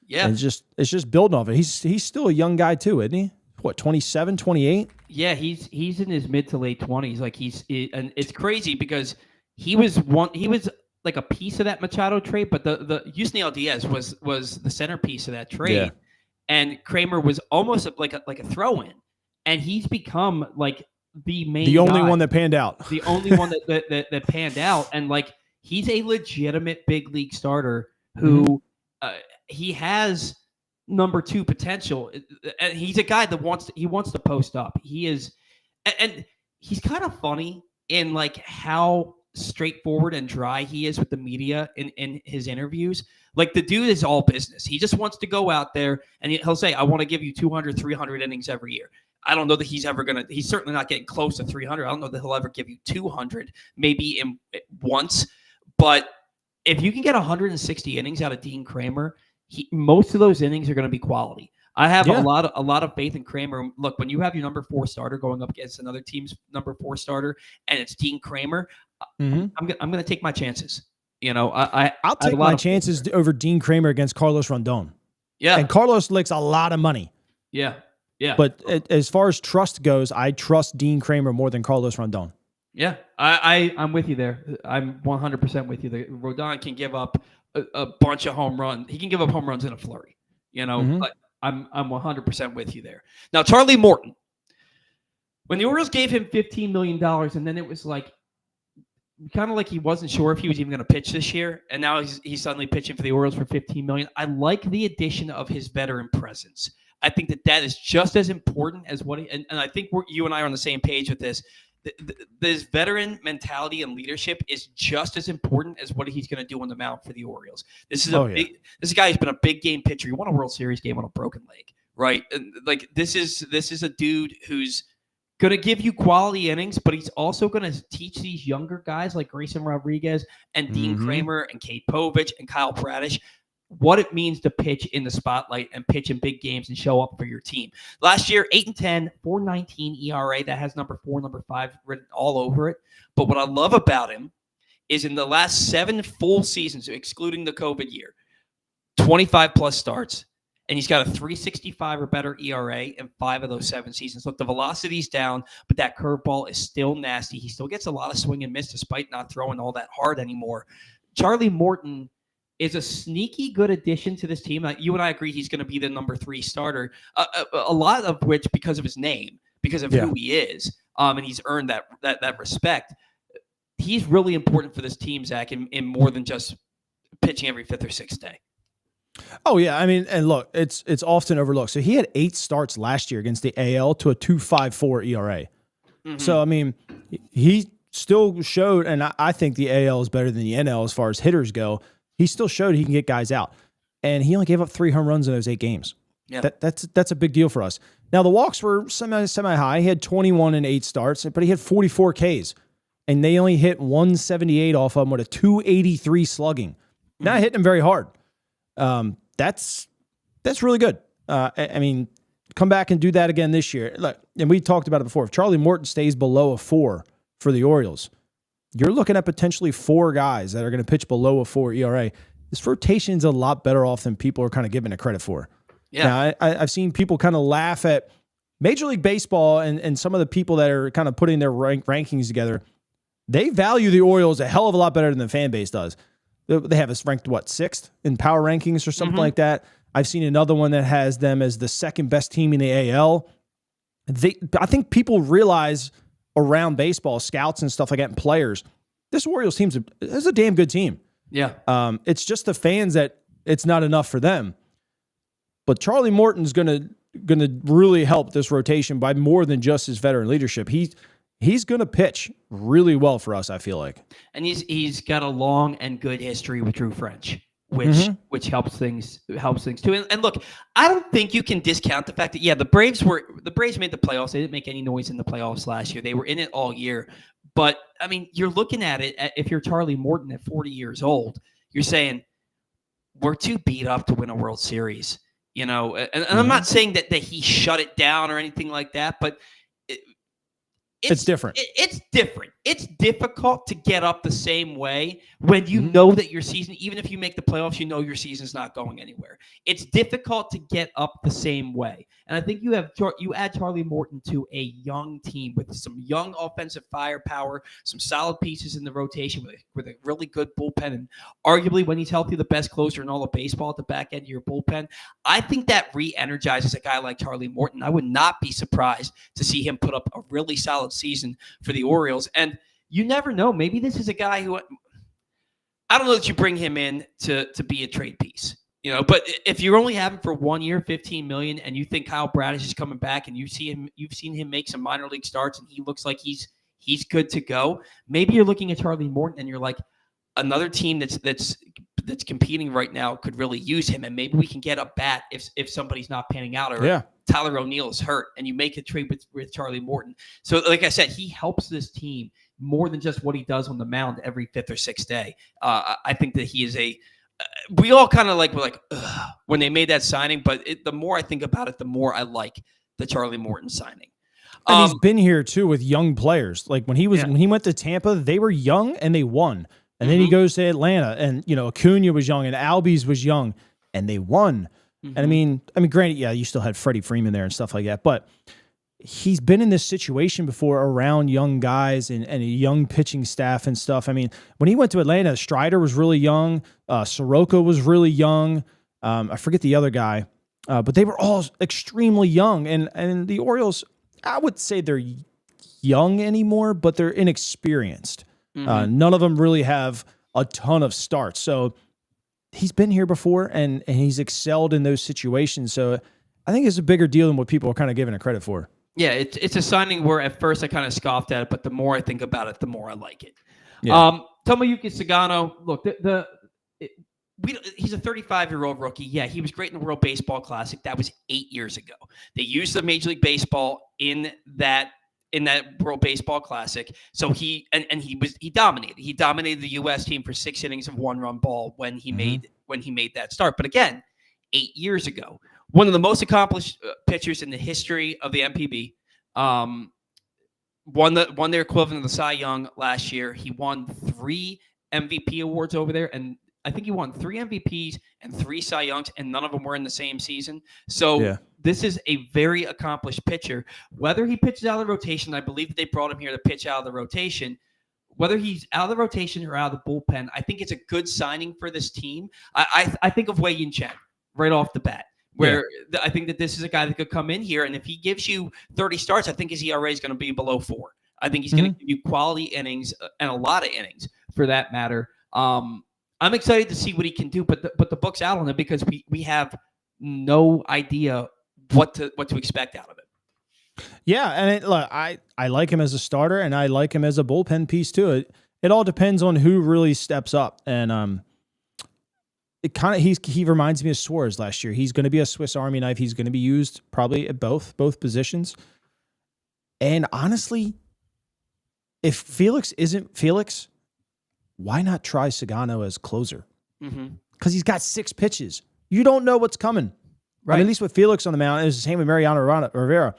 Yeah. And it's just building off it. He's still a young guy too, isn't he? What, 27, 28? Yeah, he's in his mid to late 20s. Like and it's crazy because he was like a piece of that Machado trade, but the Yusniel Diaz was the centerpiece of that trade. Yeah. And Kramer was almost like a throw-in. And he's become like the only one that panned out. The only one that panned out. And like he's a legitimate big league starter who he has number 2 potential. And he's a guy that wants to post up. He is, and he's kind of funny in like how straightforward and dry he is with the media in his interviews. Like the dude is all business. He just wants to go out there and he'll say, I want to give you 200, 300 innings every year. I don't know that he's certainly not getting close to 300. I don't know that he'll ever give you 200, maybe once. But if you can get 160 innings out of Dean Kramer, most of those innings are going to be quality. I have a lot of faith in Kramer. Look, when you have your number 4 starter going up against another team's number 4 starter, and it's Dean Kramer, I'm going to take my chances. You know, I'll take my chances over Dean Kramer against Carlos Rondon. Yeah, and Carlos licks a lot of money. Yeah. But as far as trust goes, I trust Dean Kramer more than Carlos Rondon. Yeah, I'm with you there. I'm 100% with you. Rodon can give up a bunch of home runs. He can give up home runs in a flurry. You know, but I'm 100% with you there. Now, Charlie Morton, when the Orioles gave him $15 million, and then it was like kind of like he wasn't sure if he was even going to pitch this year, and now he's suddenly pitching for the Orioles for $15 million. I like the addition of his veteran presence. I think that is just as important as and I think you and I are on the same page with this. this veteran mentality and leadership is just as important as what he's going to do on the mound for the Orioles. This is this is a guy who's been a big game pitcher. He won a World Series game on a broken leg, right? And like this is a dude who's going to give you quality innings, but he's also going to teach these younger guys like Grayson Rodriguez and Dean Kramer and Kate Povich and Kyle Bradish what it means to pitch in the spotlight and pitch in big games and show up for your team. Last year, 8-10, 4.19 ERA. That has number 4, number 5 written all over it. But what I love about him is in the last 7 full seasons, excluding the COVID year, 25-plus starts, and he's got a 3.65 or better ERA in 5 of those 7 seasons. Look, the velocity's down, but that curveball is still nasty. He still gets a lot of swing and miss despite not throwing all that hard anymore. Charlie Morton is a sneaky good addition to this team. You and I agree he's going to be the number 3 starter, a lot of which because of his name, because of who he is, and he's earned that respect. He's really important for this team, Zach, in more than just pitching every 5th or 6th day. Oh, yeah. I mean, and look, it's often overlooked. So he had 8 starts last year against the AL to a 2.54 ERA. So, I mean, he still showed, and I think the AL is better than the NL as far as hitters go. He still showed he can get guys out. And he only gave up 3 home runs in those 8 games. Yeah. That's a big deal for us. Now, the walks were semi-high. He had 21 in 8 starts, but he had 44 Ks. And they only hit 178 off of him with a 283 slugging. Not hitting him very hard. That's really good. I mean, come back and do that again this year. Look, and we talked about it before. If Charlie Morton stays below a 4 for the Orioles, you're looking at potentially 4 guys that are going to pitch below a 4 ERA. This rotation's a lot better off than people are kind of giving it credit for. Yeah. Now, I've seen people kind of laugh at Major League Baseball and some of the people that are kind of putting their rankings together. They value the Orioles a hell of a lot better than the fan base does. They have us ranked, 6th in power rankings or something like that. I've seen another one that has them as the 2nd best team in the AL. I think people realize around baseball, scouts and stuff like that, and players, this Orioles team is a damn good team. Yeah. It's just the fans that it's not enough for them. But Charlie Morton's gonna really help this rotation by more than just his veteran leadership. He's going to pitch really well for us, I feel like. And he's got a long and good history with Drew French, which helps things too. And look, I don't think you can discount the fact that the Braves made the playoffs. They didn't make any noise in the playoffs last year. They were in it all year. But I mean, you're looking at it, if you're Charlie Morton at 40 years old, you're saying we're too beat up to win a World Series. And I'm not saying that he shut it down or anything like that, but it's different. It's different. It's difficult to get up the same way when you know that your season, even if you make the playoffs, you know your season's not going anywhere. It's difficult to get up the same way. And I think you add Charlie Morton to a young team with some young offensive firepower, some solid pieces in the rotation with a really good bullpen, and arguably when he's healthy, the best closer in all of baseball at the back end of your bullpen. I think that re-energizes a guy like Charlie Morton. I would not be surprised to see him put up a really solid season for the Orioles. And you never know. Maybe this is a guy who, I don't know that you bring him in to be a trade piece, but if you're only having for 1 year, $15 million, and you think Kyle Bradish is coming back and you've seen him make some minor league starts and he looks like he's good to go. Maybe you're looking at Charlie Morton and you're like, another team that's competing right now could really use him, and maybe we can get a bat if somebody's not panning out, or Tyler O'Neill is hurt, and you make a trade with Charlie Morton. So, like I said, he helps this team more than just what he does on the mound every 5th or 6th day. I think that he is we all kind of were like, ugh, when they made that signing, but the more I think about it, the more I like the Charlie Morton signing. And he's been here too with young players. Like when he went to Tampa, they were young and they won. And then he goes to Atlanta, and Acuna was young, and Albies was young, and they won. And I mean, granted, you still had Freddie Freeman there and stuff like that, but he's been in this situation before around young guys and a young pitching staff and stuff. I mean, when he went to Atlanta, Strider was really young, Soroka was really young. I forget the other guy, but they were all extremely young. And the Orioles, I would say they're young anymore, but they're inexperienced. None of them really have a ton of starts. So he's been here before and he's excelled in those situations. So I think it's a bigger deal than what people are kind of giving it credit for. Yeah, it's a signing where at first I kind of scoffed at it, but the more I think about it, the more I like it. Yeah. Tomoyuki Sagano, look, he's a 35-year-old rookie. Yeah, he was great in the World Baseball Classic. That was 8 years ago. They used the Major League Baseball in that World Baseball Classic. So he dominated. He dominated the U.S. team for 6 innings of 1-run ball when he made that start. But again, 8 years ago, one of the most accomplished pitchers in the history of the MPB. Won their equivalent of the Cy Young last year. He won 3 MVP awards over there, and I think he won 3 MVPs and 3 Cy Youngs, and none of them were in the same season. So This is a very accomplished pitcher. Whether he pitches out of the rotation, I believe that they brought him here to pitch out of the rotation. Whether he's out of the rotation or out of the bullpen, I think it's a good signing for this team. I think of Wei Yin Chen right off the bat, where I think that this is a guy that could come in here, and if he gives you 30 starts, I think his ERA is going to be below 4. I think he's going to give you quality innings and a lot of innings for that matter. I'm excited to see what he can do, but the book's out on it because we have no idea what to expect out of it. Yeah, and look, I like him as a starter, and I like him as a bullpen piece too. It all depends on who really steps up, and it kind of he reminds me of Suarez last year. He's going to be a Swiss Army knife. He's going to be used probably at both positions. And honestly, if Felix isn't Felix, why not try Sagano as closer? Because he's got 6 pitches. You don't know what's coming. Right. I mean, at least with Felix on the mound, it was the same with Mariano Rivera.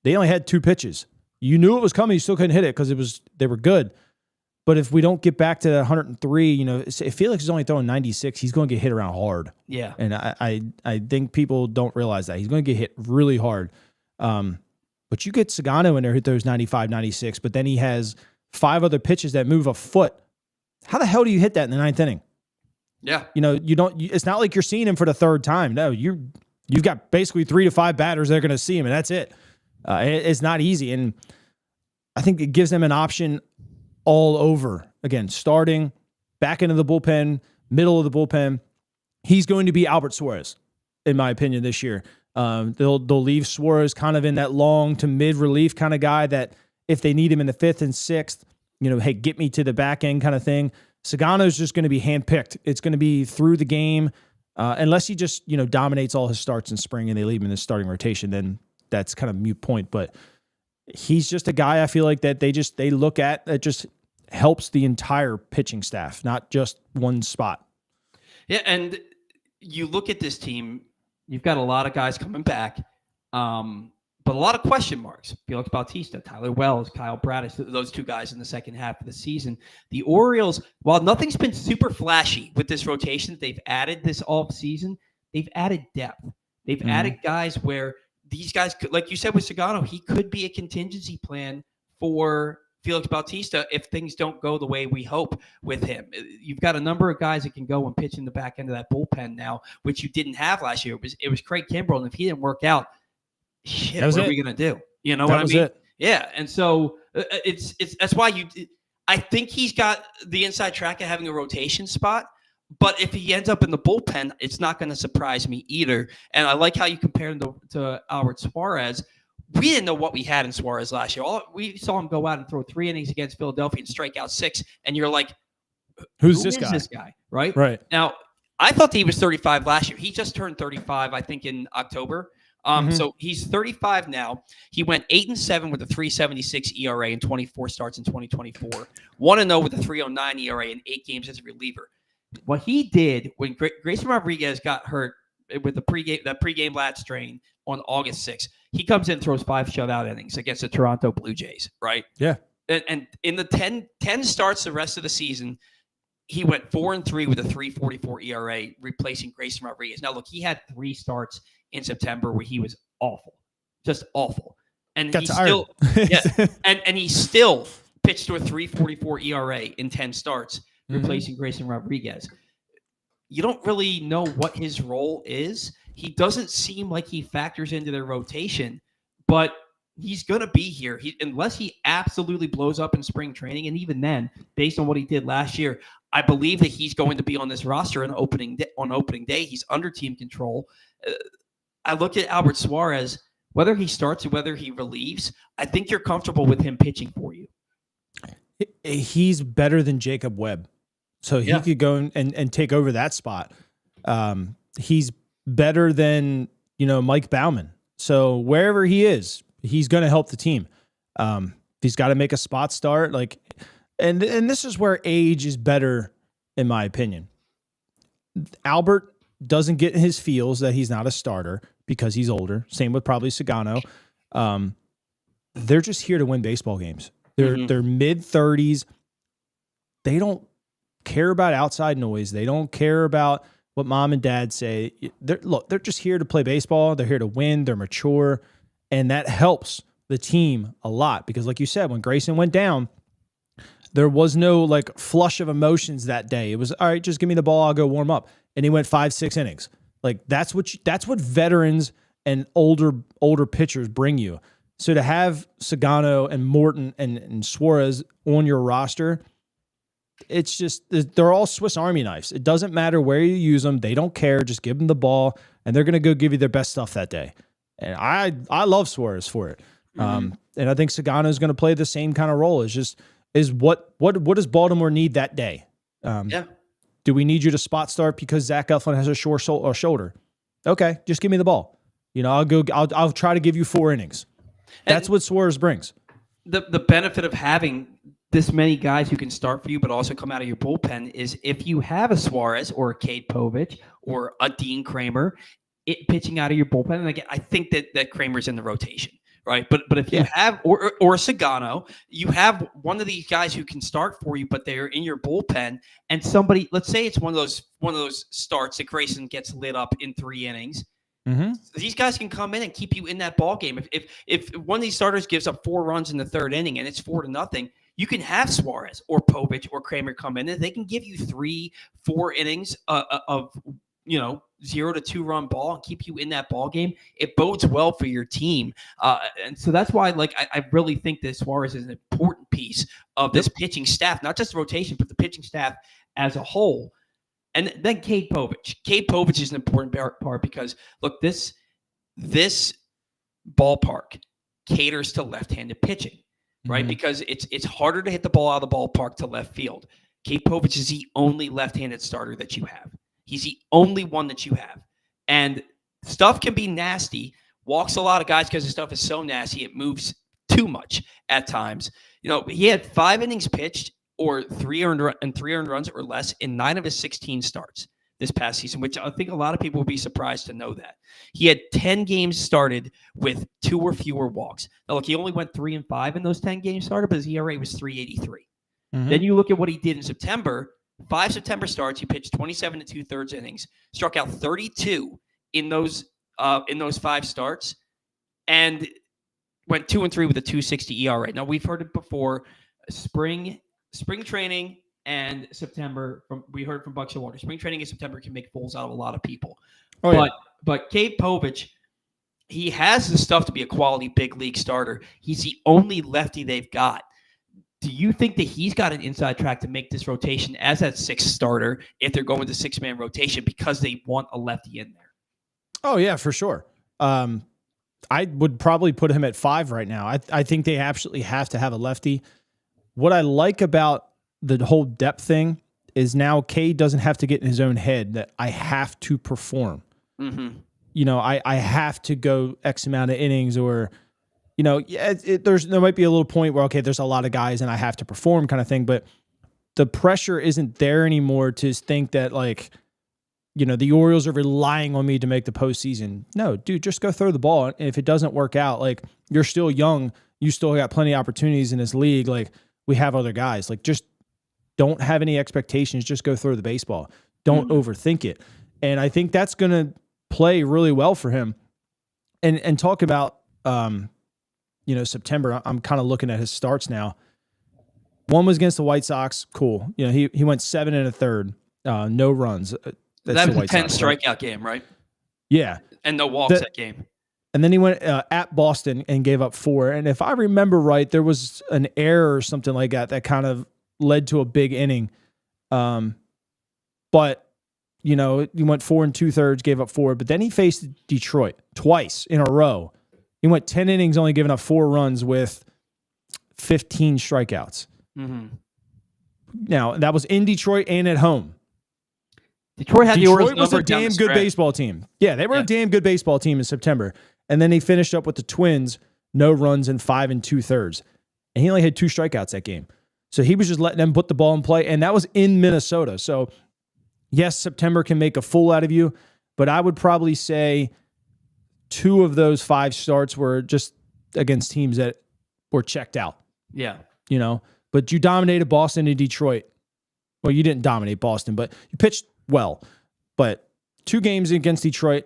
They only had 2 pitches. You knew it was coming. You still couldn't hit it because they were good. But if we don't get back to 103, if Felix is only throwing 96, he's going to get hit around hard. Yeah. And I think people don't realize that. He's going to get hit really hard. But you get Sagano in there who throws 95, 96, but then he has 5 other pitches that move a foot. How the hell do you hit that in the 9th inning? Yeah. It's not like you're seeing him for the 3rd time. No, you've got basically 3 to 5 batters that are going to see him, and that's it. It's not easy. And I think it gives them an option all over. Again, starting, back into the bullpen, middle of the bullpen. He's going to be Albert Suarez, in my opinion, this year. They'll leave Suarez kind of in that long to mid relief kind of guy that if they need him in the 5th and 6th, hey, get me to the back end kind of thing. Sagano's just going to be handpicked. It's going to be through the game. Unless he just, dominates all his starts in spring and they leave him in the starting rotation, then that's kind of a moot point. But he's just a guy I feel like that they look at that just helps the entire pitching staff, not just one spot. Yeah, and you look at this team, you've got a lot of guys coming back, but a lot of question marks. Felix Bautista, Tyler Wells, Kyle Bradish, those 2 guys in the second half of the season. The Orioles, while nothing's been super flashy with this rotation they've added this offseason, they've added depth. They've added guys where these guys, could, like you said with Sagano, he could be a contingency plan for Felix Bautista if things don't go the way we hope with him. You've got a number of guys that can go and pitch in the back end of that bullpen now, which you didn't have last year. It was Craig Kimbrell, and if he didn't work out, shit, what are we gonna do? You know what I mean? Yeah, and so it's that's why I think he's got the inside track of having a rotation spot. But if he ends up in the bullpen, it's not going to surprise me either. And I like how you compared him to Albert Suarez. We didn't know what we had in Suarez last year. We saw him go out and throw 3 innings against Philadelphia and strike out 6. And you're like, Who this guy? Right? Right. Now, I thought that he was 35 last year. He just turned 35, I think, in October. So he's 35 now. He went 8-7 with a 3.76 ERA in 24 starts in 2024. 1-0 with a 3.09 ERA in 8 games as a reliever. What he did when Grayson Rodriguez got hurt with that pregame lat strain on August 6th, he comes in and throws 5 shutout innings against the Toronto Blue Jays, right? Yeah. And in the 10 starts the rest of the season, he went 4-3 with a 3.44 ERA, replacing Grayson Rodriguez. Now, look, he had 3 starts in September where he was awful, just awful. And he still, and he still pitched to a 3.44 ERA in 10 starts, replacing Grayson Rodriguez. You don't really know what his role is. He doesn't seem like he factors into their rotation, but he's going to be here. Unless he absolutely blows up in spring training, and even then, based on what he did last year, I believe that he's going to be on this roster on opening day. He's under team control. I look at Albert Suarez. whether he starts or whether he relieves, I think you're comfortable with him pitching for you. He's better than Jacob Webb. So he could go and take over that spot. He's better than, Mike Baumann. So wherever he is, he's going to help the team. He's got to make a spot start. And this is where age is better, in my opinion. Albert doesn't get in his feels that he's not a starter because he's older. Same with probably Sagano. They're just here to win baseball games. They're mid-30s. They don't care about outside noise. They don't care about what mom and dad say. They're just here to play baseball. They're here to win. They're mature. And that helps the team a lot because, like you said, when Grayson went down, there was no flush of emotions that day. It was, all right, just give me the ball. I'll go warm up. And he went 5-6 innings. That's what veterans and older pitchers bring you. So to have Sagano and Morton and Suarez on your roster, it's just, they're all Swiss Army knives. It doesn't matter where you use them. They don't care. Just give them the ball, and they're going to go give you their best stuff that day. And I love Suarez for it. And I think Sagano is going to play the same kind of role. It's just, what does Baltimore need that day? Do we need you to spot start because Zach Eflin has a short shoulder? Okay, just give me the ball. I'll try to give you 4 innings. That's what Suarez brings. The benefit of having this many guys who can start for you but also come out of your bullpen is if you have a Suarez or a Cade Povich or a Dean Kramer pitching out of your bullpen, and again, I think that Kramer's in the rotation, right? But if you have or Sagano, you have one of these guys who can start for you, but they're in your bullpen, and somebody, let's say it's one of those starts that Grayson gets lit up in 3 innings. Mm-hmm. These guys can come in and keep you in that ball game. If one of these starters gives up 4 runs in the 3rd inning and it's 4-0, you can have Suarez or Povich or Kramer come in and they can give you 3-4 innings of 0 to 2 run ball and keep you in that ball game. It bodes well for your team, and so that's why I really think that Suarez is an important piece of this pitching staff, not just the rotation, but the pitching staff as a whole. And then Cade Povich. Cade Povich is an important part because, look, this ballpark caters to left-handed pitching, right? Mm-hmm. Because it's harder to hit the ball out of the ballpark to left field. Cade Povich is the only left-handed starter that you have. He's the only one that you have. And stuff can be nasty. Walks a lot of guys because the stuff is so nasty. It moves too much at times. He had 5 innings pitched or 3 earned runs or less in 9 of his 16 starts this past season, which I think a lot of people would be surprised to know that. He had 10 games started with 2 or fewer walks. Now, look, he only went 3-5 in those 10 games started, but his ERA was 3.83. Mm-hmm. Then you look at what he did in September. 5 September starts, he pitched 27 2/3 innings, struck out 32 in those 5 starts, and went 2-3 with a 2.60 ERA. Now, we've heard it before. Spring training and September, we heard from Buck Showalter. Spring training in September can make fools out of a lot of people. But Cade Povich, he has the stuff to be a quality big league starter. He's the only lefty they've got. Do you think that he's got an inside track to make this rotation as that 6th starter if they're going to 6-man rotation because they want a lefty in there? Oh, yeah, for sure. I would probably put him at 5 right now. I think they absolutely have to have a lefty. What I like about the whole depth thing is now Cade doesn't have to get in his own head that I have to perform. Mm-hmm. I have to go X amount of innings or, there might be a little point where, okay, there's a lot of guys and I have to perform kind of thing, but the pressure isn't there anymore to think that the Orioles are relying on me to make the postseason. No, dude, just go throw the ball. And if it doesn't work out, you're still young. You still got plenty of opportunities in this league. We have other guys. Just don't have any expectations. Just go throw the baseball. Don't overthink it. And I think that's going to play really well for him. And talk about, September. I'm kind of looking at his starts now. One was against the White Sox. Cool. He went 7 1/3, no runs. That was a 10 strikeout game, right? Yeah. And no walks that game. And then he went at Boston and gave up 4. And if I remember right, there was an error or something like that kind of led to a big inning. But, he went 4 2/3, gave up 4. But then he faced Detroit twice in a row He went 10 innings, only giving up 4 runs with 15 strikeouts. Mm-hmm. Now, that was in Detroit and at home. Detroit had the Orioles Detroit was a number down damn the good stretch. baseball team. Yeah, they were a damn good baseball team in September. And then he finished up with the Twins, no runs in 5 2/3. And he only had 2 strikeouts that game. So he was just letting them put the ball in play. And that was in Minnesota. So, yes, September can make a fool out of you. But I would probably say 2 of those 5 starts were just against teams that were checked out. Yeah. You know, but you dominated Boston and Detroit. Well, you didn't dominate Boston, but you pitched well. But 2 games against Detroit,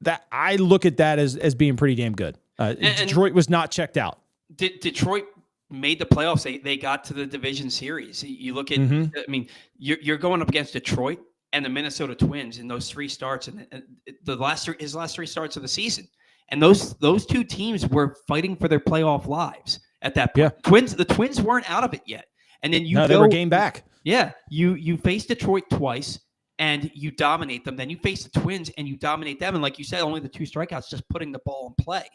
that I look at that as being pretty damn good. Detroit was not checked out. Detroit made the playoffs. They got to the division series. You look at, I mean, you're going up against Detroit and the Minnesota Twins in those 3 starts, and his last 3 starts of the season. And those 2 teams were fighting for their playoff lives at that point. Yeah. The Twins weren't out of it yet. And then they were game back. Yeah, you face Detroit twice and you dominate them. Then you face the Twins and you dominate them. And like you said, only the 2 strikeouts, just putting the ball in play,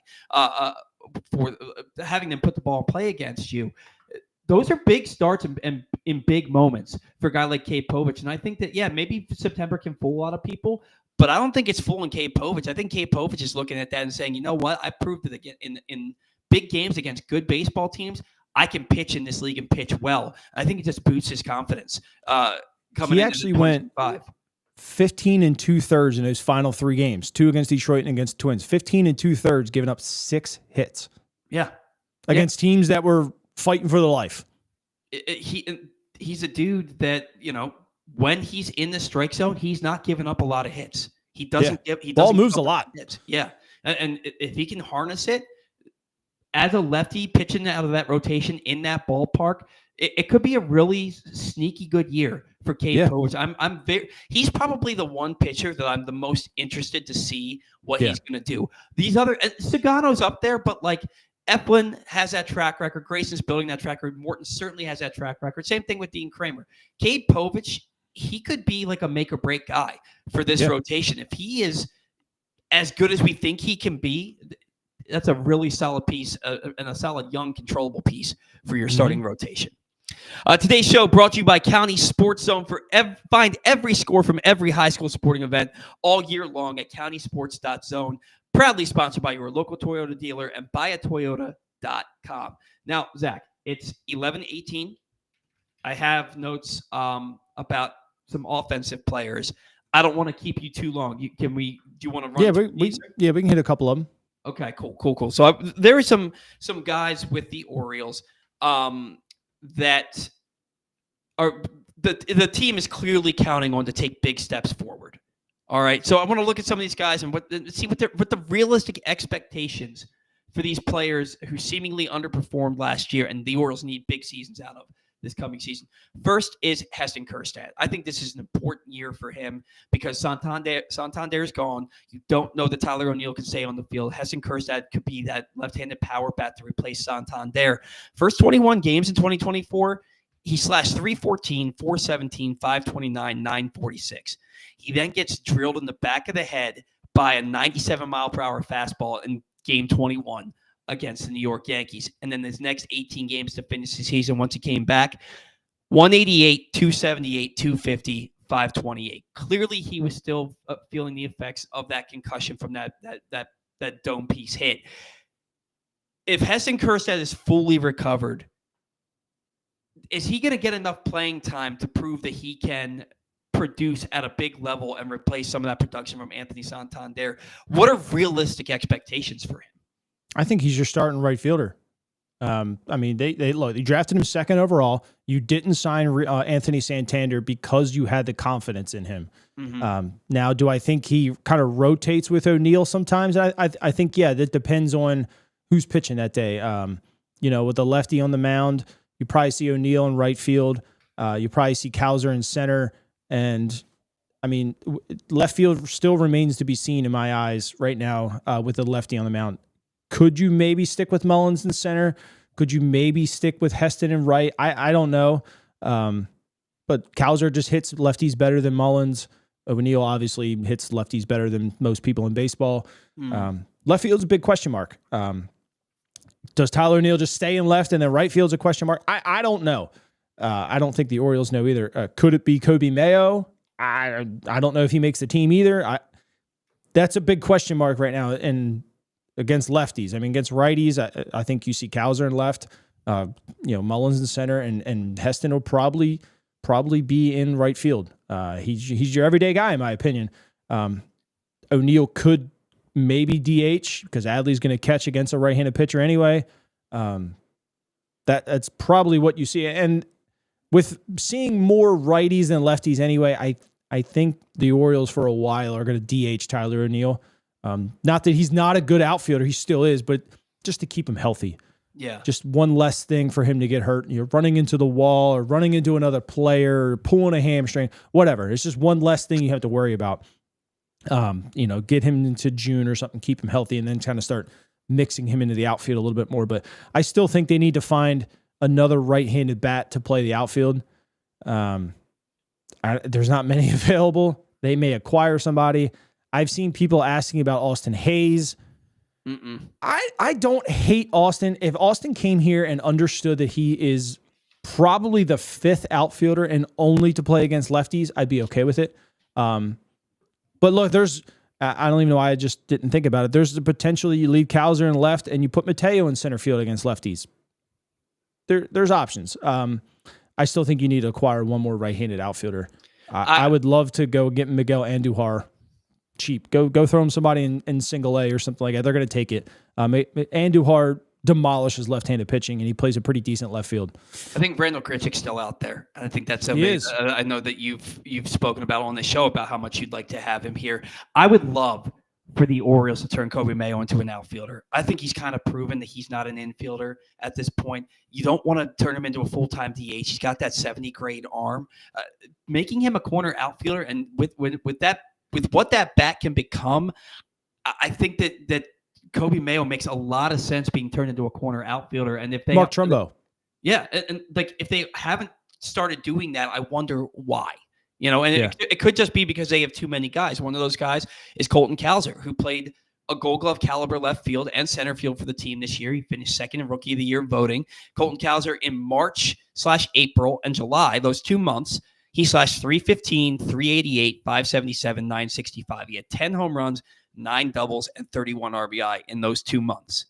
for having them put the ball in play against you. Those are big starts and in big moments for a guy like Cade Povich. And I think that, maybe September can fool a lot of people, but I don't think it's fooling Cade Povich. I think Cade Povich is looking at that and saying, you know what? I proved it again in big games against good baseball teams. I can pitch in this league and pitch well. I think it just boosts his confidence. He actually went 15 2/3 in those final 3 games, 2 against Detroit and against Twins. 15 2/3, giving up 6 hits. Yeah. Against teams that were fighting for their life. He's a dude that, when he's in the strike zone, he's not giving up a lot of hits. He doesn't ball moves a lot. Hits. Yeah. And if he can harness it, as a lefty pitching out of that rotation in that ballpark, it could be a really sneaky good year for Cade Povich. He's probably the one pitcher that I'm the most interested to see what he's going to do. These other Sagano's up there, but like Eflin has that track record. Grayson's building that track record. Morton certainly has that track record. Same thing with Dean Kramer. Cade Povich, he could be like a make or break guy for this rotation. If he is as good as we think he can be, that's a really solid piece and a solid young controllable piece for your starting rotation. Today's show brought to you by County Sports Zone. Find every score from every high school sporting event all year long at countysports.zone. Proudly sponsored by your local Toyota dealer and buyatoyota.com. Now, Zach, it's 11:18. I have notes about some offensive players. I don't want to keep you too long. Do you want to run? We can hit a couple of them. Okay, cool. So there are some guys with the Orioles that are the team is clearly counting on to take big steps forward. All right, so I want to look at some of these guys and see what the realistic expectations for these players who seemingly underperformed last year, and the Orioles need big seasons out of this coming season. First is Heston Kjerstad. I think this is an important year for him because Santander is gone. You don't know that Tyler O'Neill can stay on the field. Heston Kjerstad could be that left-handed power bat to replace Santander. First 21 games in 2024, he slashed 314, 417, 529, 946. He then gets drilled in the back of the head by a 97-mile-per-hour fastball in game 21 against the New York Yankees. And then his next 18 games to finish the season, once he came back, 188, 278, 250, 528. Clearly, he was still feeling the effects of that concussion from that dome piece hit. If Heston Kjerstad is fully recovered, is he going to get enough playing time to prove that he can produce at a big level and replace some of that production from Anthony Santander? What are realistic expectations for him? I think he's your starting right fielder. I mean, they drafted him 2nd overall. You didn't sign Anthony Santander because you had the confidence in him. Mm-hmm. Now, do I think he kind of rotates with O'Neill sometimes? I think, that depends on who's pitching that day. With the lefty on the mound, you probably see O'Neill in right field. You probably see Cowser in center. And, I mean, left field still remains to be seen in my eyes right now with the lefty on the mound. Could you maybe stick with Mullins in center? Could you maybe stick with Heston in right? I don't know. But Cowser just hits lefties better than Mullins. O'Neill obviously hits lefties better than most people in baseball. left field's a big question mark. Does Tyler O'Neill just stay in left and then right field's a question mark? I don't know. I don't think the Orioles know either. Could it be Coby Mayo? I don't know if he makes the team either. That's a big question mark right now. And against lefties, I mean, against righties, I think you see Cowser in left. Mullins in center, and Heston will probably be in right field. He's your everyday guy, in my opinion. O'Neill could maybe DH because Adley's going to catch against a right-handed pitcher anyway. That's probably what you see. And with seeing more righties than lefties anyway, I think the Orioles for a while are going to DH Tyler O'Neill. Not that he's not a good outfielder, he still is, but just to keep him healthy. Yeah. Just one less thing for him to get hurt. You're running into the wall or running into another player, or pulling a hamstring, whatever. It's just one less thing you have to worry about. Get him into June or something, keep him healthy, and then kind of start mixing him into the outfield a little bit more. But I still think they need to find another right-handed bat to play the outfield. There's not many available. They may acquire somebody. I've seen people asking about Austin Hayes. I don't hate Austin. If Austin came here and understood that he is probably the fifth outfielder and only to play against lefties, I'd be okay with it. But look, I don't even know why I just didn't think about it. There's the potential you leave Cowser in left and you put Mateo in center field against lefties. There's options. I still think you need to acquire one more right-handed outfielder. I would love to go get Miguel Andujar cheap. Go throw him somebody in single A or something like that. They're going to take it. Andujar demolishes left-handed pitching, and he plays a pretty decent left field. I think Randall Grichuk's still out there. I think that's something I know that you've spoken about on the show about how much you'd like to have him here. I would love for the Orioles to turn Coby Mayo into an outfielder. I think he's kind of proven that he's not an infielder at this point. You don't want to turn him into a full-time DH. He's got that 70-grade arm. Making him a corner outfielder, and with what that bat can become, I think that Coby Mayo makes a lot of sense being turned into a corner outfielder. And if they Mark Trumbo. Yeah. And like, if they haven't started doing that, I wonder why, it could just be because they have too many guys. One of those guys is Colton Cowser, who played a Gold Glove caliber left field and center field for the team this year. He finished second in Rookie of the Year voting. Colton Cowser in March/April and July, those 2 months, he slashed 315, 388, 577, 965. He had 10 home runs, 9 doubles, and 31 RBI in those 2 months.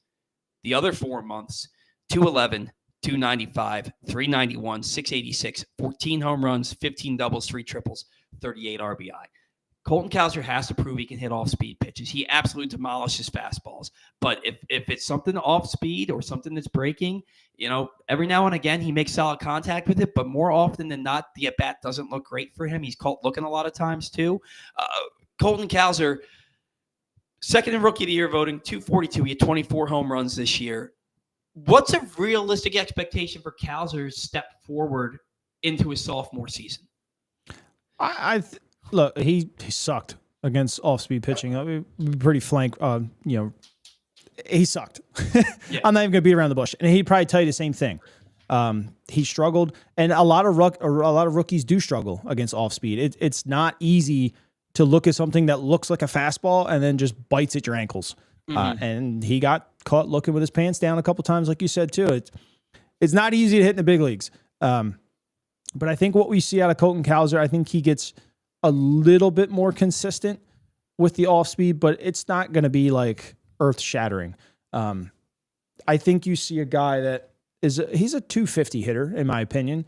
The other 4 months, 211, 295, 391, 686, 14 home runs, 15 doubles, 3 triples, 38 RBI. Colton Cowser has to prove he can hit off-speed pitches. He absolutely demolishes fastballs. But if it's something off-speed or something that's breaking, every now and again he makes solid contact with it, but more often than not, the at-bat doesn't look great for him. He's caught looking a lot of times too. Colton Cowser, second in Rookie of the Year voting, 242. He had 24 home runs this year. What's a realistic expectation for Cowser's step forward into his sophomore season? Look, he sucked against off-speed pitching. I mean, pretty flank. He sucked. Yeah. I'm not even going to beat around the bush, and he'd probably tell you the same thing. He struggled, and a lot of rookies do struggle against off-speed. It's not easy to look at something that looks like a fastball and then just bites at your ankles. And he got caught looking with his pants down a couple times, like you said too. It's not easy to hit in the big leagues. But I think what we see out of Colton Cowser, I think he gets a little bit more consistent with the off speed, but it's not going to be like earth shattering. I think you see a guy that he's a 250 hitter, in my opinion,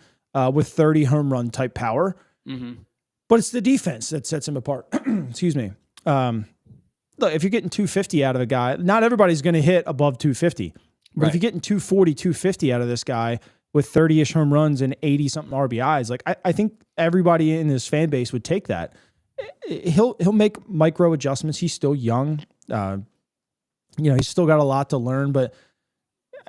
with 30 home run type power. But it's the defense that sets him apart. Excuse me. Look, if you're getting 250 out of a guy, not everybody's going to hit above 250. But if you're getting 240, 250 out of this guy with 30-ish home runs and 80-something RBIs, like I think everybody in his fan base would take that. He'll make micro adjustments. He's still young. He's still got a lot to learn, but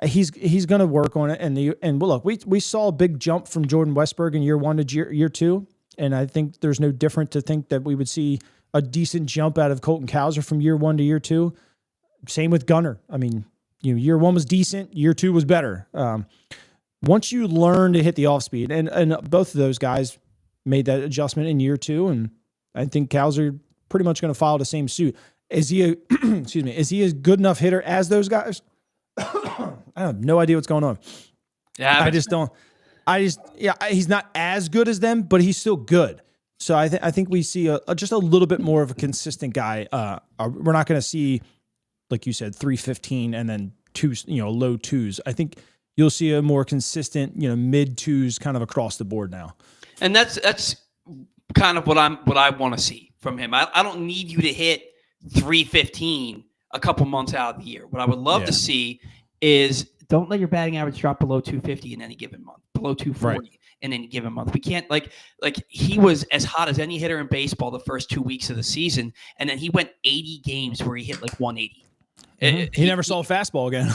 he's going to work on it. And look, we saw a big jump from Jordan Westburg in year 1 to year 2, and I think there's no different to think that we would see a decent jump out of Colton Cowser from year 1 to year 2. Same with Gunnar. I mean, year 1 was decent, year 2 was better. Once you learn to hit the off speed, and both of those guys made that adjustment in year 2, and I think Cowser pretty much going to follow the same suit. Is he a excuse me? Is he a good enough hitter as those guys? I have no idea what's going on. Yeah, I just don't. He's not as good as them, but he's still good. So I think we see just a little bit more of a consistent guy. We're not going to see, like you said, 315 and then low twos. I think you'll see a more consistent, mid twos kind of across the board now. And that's kind of what I want to see from him. I don't need you to hit 315 a couple months out of the year. What I would love to see is don't let your batting average drop below 250 in any given month, below 240 in any given month. We can't like he was as hot as any hitter in baseball the first 2 weeks of the season, and then he went 80 games where he hit like 180. He never saw a fastball again.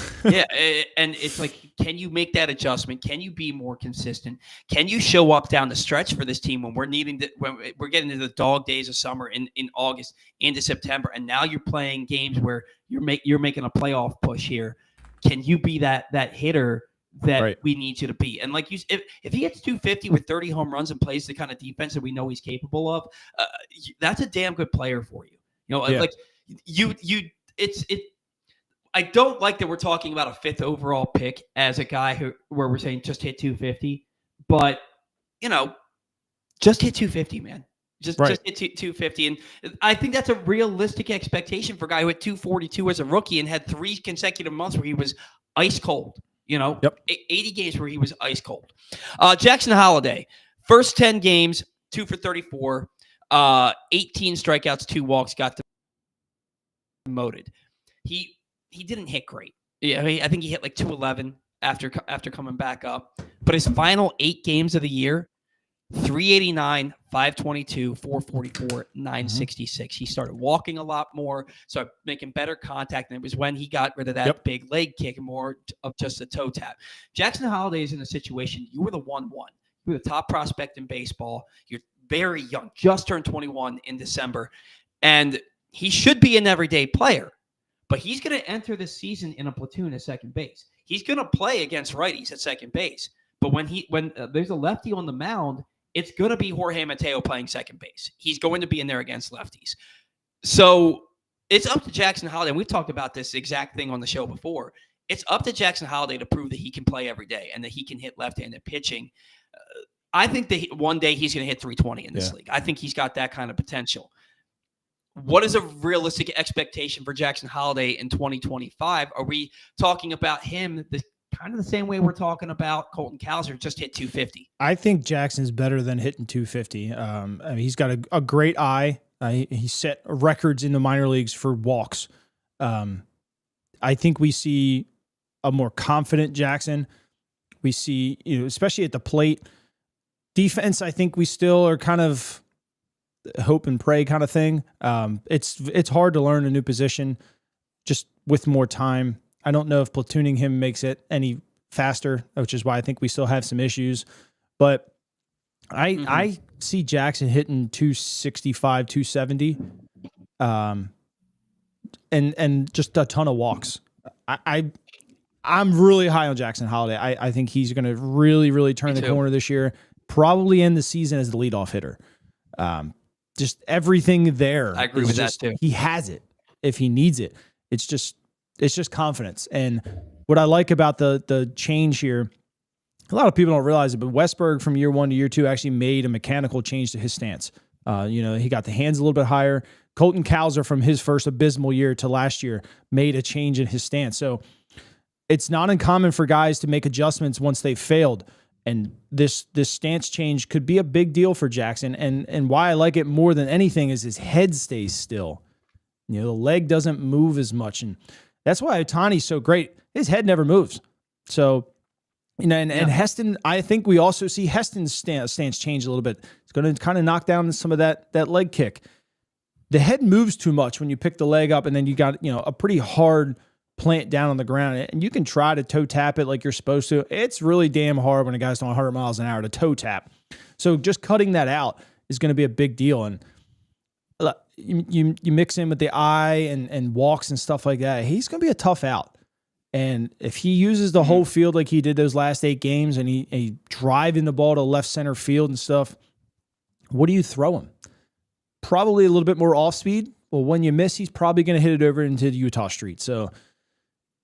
And it's like, can you make that adjustment? Can you be more consistent? Can you show up down the stretch for this team when we're getting into the dog days of summer in August into September, and now you're playing games where you're making a playoff push here? Can you be that hitter that we need you to be? And like if he hits 250 with 30 home runs and plays the kind of defense that we know he's capable of, that's a damn good player for you. I don't like that we're talking about a 5th overall pick as a guy where we're saying just hit 250, but just hit 250, man. Just hit 250. And I think that's a realistic expectation for a guy who hit 242 as a rookie and had 3 consecutive months where he was ice cold. 80 games where he was ice cold. Jackson Holliday, first 10 games, 2 for 34, 18 strikeouts, 2 walks, got demoted. He didn't hit great. Yeah, I think he hit like 211 after coming back up. But his final 8 games of the year, 389, 522, 444, 966. He started walking a lot more, started making better contact, and it was when he got rid of that big leg kick and more of just a toe tap. Jackson Holliday is in a situation, you were the 1-1. You were the top prospect in baseball. You're very young, just turned 21 in December, and he should be an everyday player. But he's going to enter this season in a platoon at second base. He's going to play against righties at second base. But when there's a lefty on the mound, it's going to be Jorge Mateo playing second base. He's going to be in there against lefties. So it's up to Jackson Holliday. And we've talked about this exact thing on the show before. It's up to Jackson Holliday to prove that he can play every day and that he can hit left-handed pitching. I think that one day he's going to hit 320 in this league. I think he's got that kind of potential. What is a realistic expectation for Jackson Holliday in 2025? Are we talking about him kind of the same way we're talking about Colton Cowser, just hit 250? I think Jackson's better than hitting 250. He's got a great eye. He set records in the minor leagues for walks. I think we see a more confident Jackson. We see, especially at the plate. Defense, I think we still are kind of hope and pray kind of thing. It's hard to learn a new position just with more time. I don't know if platooning him makes it any faster, which is why I think we still have some issues. But I see Jackson hitting 265, 270, and just a ton of walks. I'm really high on Jackson Holliday. I think he's going to really, really turn the corner this year. Probably end the season as the leadoff hitter. Just everything there. I agree with that too. He has it if he needs it. It's just confidence. And what I like about the change here, a lot of people don't realize it, but Westberg from year 1 to year 2 actually made a mechanical change to his stance. He got the hands a little bit higher. Colton Cowser from his first abysmal year to last year made a change in his stance. So it's not uncommon for guys to make adjustments once they've failed. And this stance change could be a big deal for Jackson. And why I like it more than anything is his head stays still. The leg doesn't move as much. And that's why Ohtani's so great. His head never moves. So, and Heston, I think we also see Heston's stance change a little bit. It's going to kind of knock down some of that leg kick. The head moves too much when you pick the leg up and then you got, a pretty hard plant down on the ground, and you can try to toe tap it like you're supposed to. It's really damn hard when a guy's doing 100 miles an hour to toe tap. So just cutting that out is going to be a big deal. And you mix in with the eye and walks and stuff like that, he's going to be a tough out. And if he uses the whole field like he did those last 8 games and he driving the ball to left center field and stuff, what do you throw him? Probably a little bit more off speed Well, when you miss, he's probably going to hit it over into the Utah street. So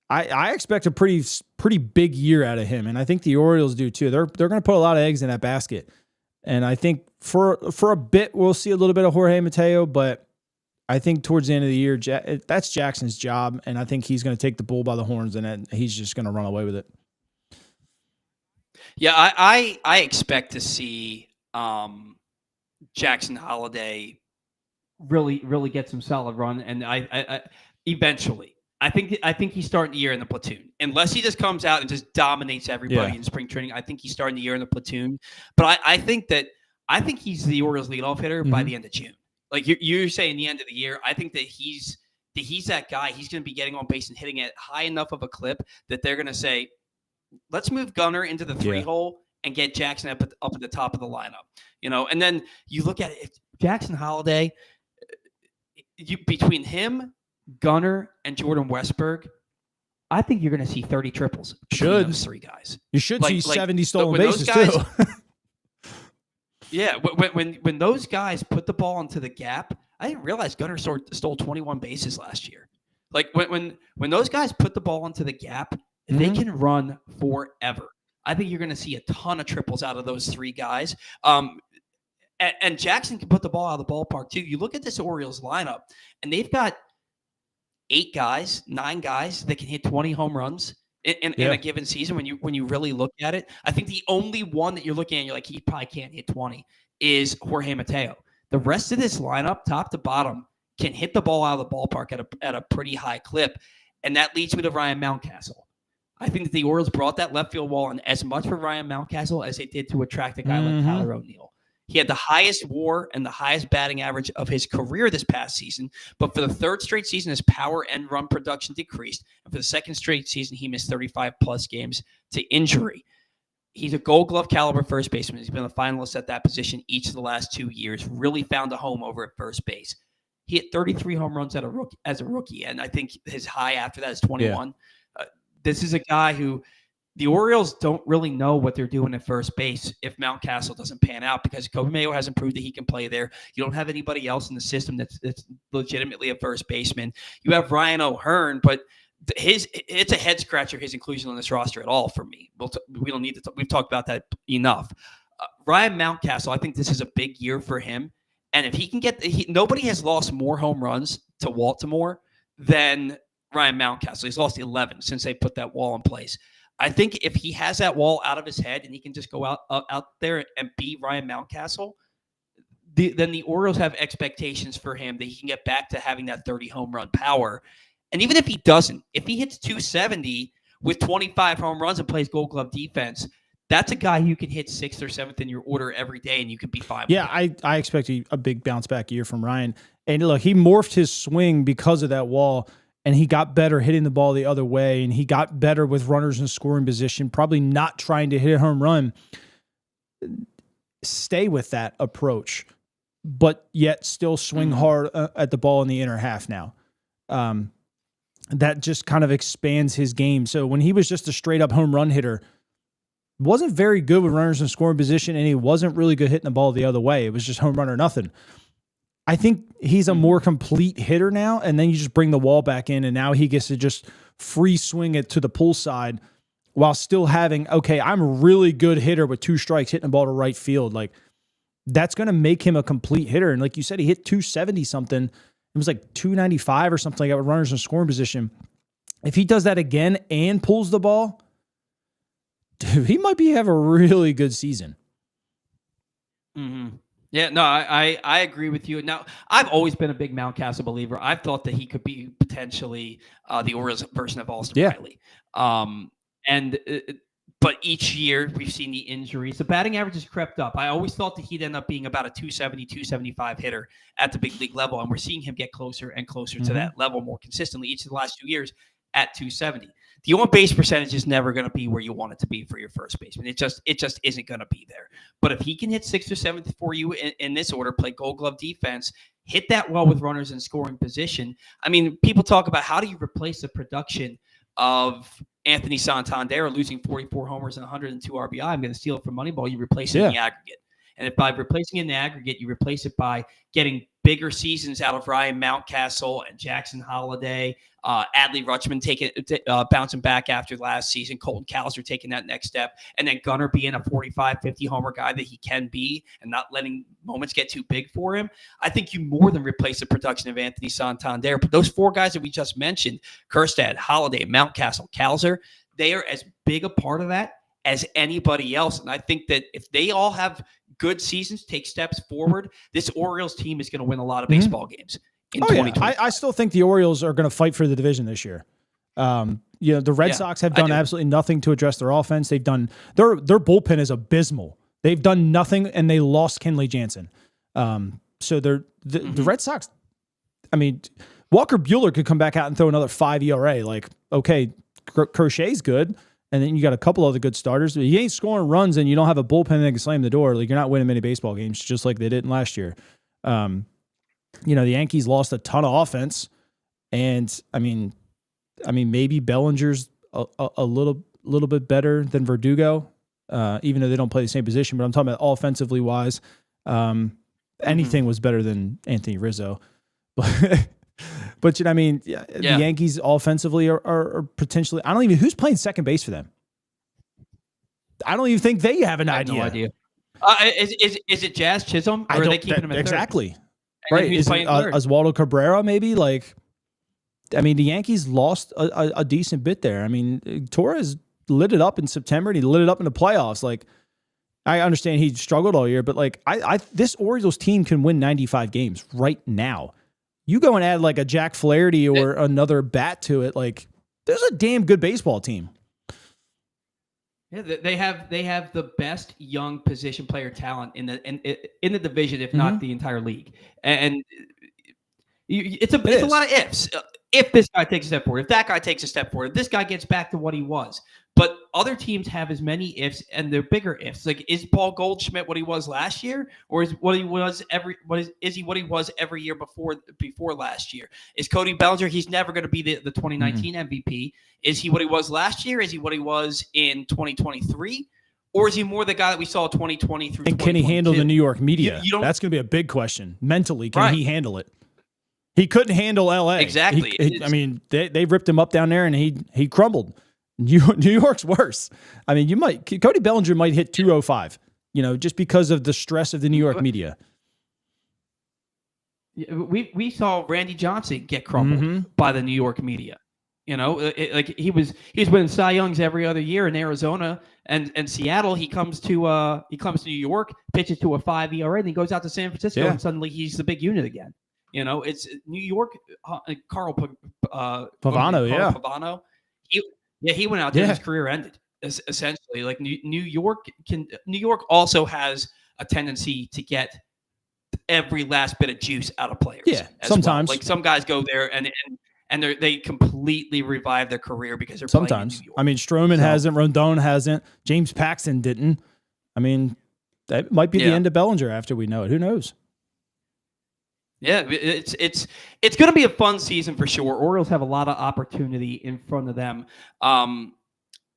I expect a pretty big year out of him, and I think the Orioles do too. They're going to put a lot of eggs in that basket, and I think for a bit we'll see a little bit of Jorge Mateo, but I think towards the end of the year that's Jackson's job, and I think he's going to take the bull by the horns, and he's just going to run away with it. Yeah, I expect to see Jackson Holiday really get some solid run, and I eventually. I think he's starting the year in the platoon. Unless he just comes out and just dominates everybody in spring training, I think he's starting the year in the platoon. But I think he's the Orioles leadoff hitter by the end of June. Like you're saying, the end of the year. I think that he's that guy. He's going to be getting on base and hitting it high enough of a clip that they're going to say, let's move Gunnar into the 3-hole and get Jackson up at the top of the lineup. And then you look at it, Jackson Holiday. Between him, Gunnar, and Jordan Westberg, I think you're going to see 30 triples between those three guys. You should see 70 stolen bases too. Yeah, when those guys put the ball into the gap, I didn't realize Gunnar stole 21 bases last year. Like when those guys put the ball into the gap, they can run forever. I think you're going to see a ton of triples out of those three guys. And Jackson can put the ball out of the ballpark too. You look at this Orioles lineup, and they've got 9 guys that can hit 20 home runs in a given season. When you really look at it, I think the only one that you're looking at, you're like, he probably can't hit 20, is Jorge Mateo. The rest of this lineup, top to bottom, can hit the ball out of the ballpark at a pretty high clip, and that leads me to Ryan Mountcastle. I think that the Orioles brought that left field wall in as much for Ryan Mountcastle as they did to attract a guy like Tyler O'Neill. He had the highest WAR and the highest batting average of his career this past season, but for the third straight season, his power and run production decreased. And for the second straight season, he missed 35-plus games to injury. He's a Gold Glove caliber first baseman. He's been a finalist at that position each of the last 2 years, really found a home over at first base. He hit 33 home runs as a rookie, and I think his high after that is 21. This is a guy who the Orioles don't really know what they're doing at first base if Mountcastle doesn't pan out, because Kobe Mayo hasn't proved that he can play there. You don't have anybody else in the system that's legitimately a first baseman. You have Ryan O'Hearn, but it's a head scratcher, his inclusion on this roster at all for me. We don't need to. We've talked about that enough. Ryan Mountcastle, I think this is a big year for him, and if he can nobody has lost more home runs to Baltimore than Ryan Mountcastle. He's lost 11 since they put that wall in place. I think if he has that wall out of his head and he can just go out there and be Ryan Mountcastle, then the Orioles have expectations for him that he can get back to having that 30 home run power. And even if he doesn't, if he hits 270 with 25 home runs and plays Gold Glove defense, that's a guy who can hit 6th or 7th in your order every day, and you can be fine. Yeah, I expect a big bounce back year from Ryan. And look, he morphed his swing because of that wall, and he got better hitting the ball the other way, and he got better with runners in scoring position, probably not trying to hit a home run. Stay with that approach, but yet still swing hard at the ball in the inner half now. That just kind of expands his game. So when he was just a straight-up home run hitter, wasn't very good with runners in scoring position, and he wasn't really good hitting the ball the other way. It was just home run or nothing. I think he's a more complete hitter now, and then you just bring the wall back in, and now he gets to just free swing it to the pull side while still having, okay, I'm a really good hitter with 2 strikes hitting the ball to right field. Like, that's going to make him a complete hitter. And like you said, he hit 270 something. It was like 295 or something like that with runners in scoring position. If he does that again and pulls the ball, dude, he might have a really good season. Mm-hmm. Yeah, no, I agree with you. Now, I've always been a big Mountcastle believer. I've thought that he could be potentially the Orioles version of Austin Riley. But each year we've seen the injuries. The batting average has crept up. I always thought that he'd end up being about a 270, 275 hitter at the big league level, and we're seeing him get closer and closer to that level more consistently each of the last 2 years at 270. The on-base percentage is never going to be where you want it to be for your first baseman. It just isn't going to be there. But if he can hit 6th or 7th for you in this order, play Gold Glove defense, hit that well with runners in scoring position. I mean, people talk about how do you replace the production of Anthony Santander losing 44 homers and 102 RBI. I'm going to steal it from Moneyball. You replace it in the aggregate. And if by replacing it in the aggregate, you replace it by getting bigger seasons out of Ryan Mountcastle and Jackson Holiday. Adley Rutschman bouncing back after last season. Colton Cowser taking that next step. And then Gunnar being a 45, 50 homer guy that he can be and not letting moments get too big for him. I think you more than replace the production of Anthony Santander. But those 4 guys that we just mentioned, Kjerstad, Holiday, Mountcastle, Cowser, they are as big a part of that as anybody else. And I think that if they all have good seasons, take steps forward, this Orioles team is going to win a lot of baseball games in 2020. I still think the Orioles are going to fight for the division this year. The Red Sox have done absolutely nothing to address their offense. They've done their bullpen is abysmal. They've done nothing, and they lost Kenley Jansen. So the Red Sox. I mean, Walker Buehler could come back out and throw another 5 ERA. Like, okay, Crochet's good, and then you got a couple other good starters. But you ain't scoring runs, and you don't have a bullpen that can slam the door. Like, you're not winning many baseball games, just like they didn't last year. The Yankees lost a ton of offense, and I mean, maybe Bellinger's a little bit better than Verdugo, even though they don't play the same position. But I'm talking about offensively wise. Anything was better than Anthony Rizzo, but the Yankees offensively are potentially. I don't even who's playing second base for them. I don't even think they have an idea. No idea. Is it Jazz Chisholm, or are they keeping him at exactly? Third? Right? Is it Oswaldo Cabrera maybe? Like, I mean, the Yankees lost a decent bit there. I mean, Torres lit it up in September, and he lit it up in the playoffs. Like, I understand he struggled all year, but like, this Orioles team can win 95 games right now. You go and add like a Jack Flaherty or another bat to it. Like, there's a damn good baseball team. Yeah, they have the best young position player talent in the division, if not the entire league. And it's a lot of ifs. If this guy takes a step forward, if that guy takes a step forward, if this guy gets back to what he was. But other teams have as many ifs, and they're bigger ifs. Like, is Paul Goldschmidt what he was last year, or is what he was every year before last year? Is Cody Bellinger? He's never going to be the 2019 MVP. Is he what he was last year? Is he what he was in 2023? Or is he more the guy that we saw 2020 through 2022? And can he handle the New York media? That's going to be a big question. Mentally, can he handle it? He couldn't handle LA. Exactly. They ripped him up down there, and he crumbled. New York's worse. I mean, Cody Bellinger might hit 205, just because of the stress of the New York media. We saw Randy Johnson get crumbled by the New York media. He was winning Cy Youngs every other year in Arizona and Seattle. He comes to New York, pitches to a 5 ERA, and he goes out to San Francisco, and suddenly he's the big unit again. It's New York. Carl Pavano, Pavano. He went out there. His career ended essentially. Like New York also has a tendency to get every last bit of juice out of players. Yeah, sometimes. Well. Like, some guys go there and they completely revive their career because they're sometimes. Playing in New York. I mean, Stroman hasn't, Rondon hasn't, James Paxton didn't. I mean, that might be the end of Bellinger after we know it. Who knows? Yeah, it's going to be a fun season for sure. Orioles have a lot of opportunity in front of them, and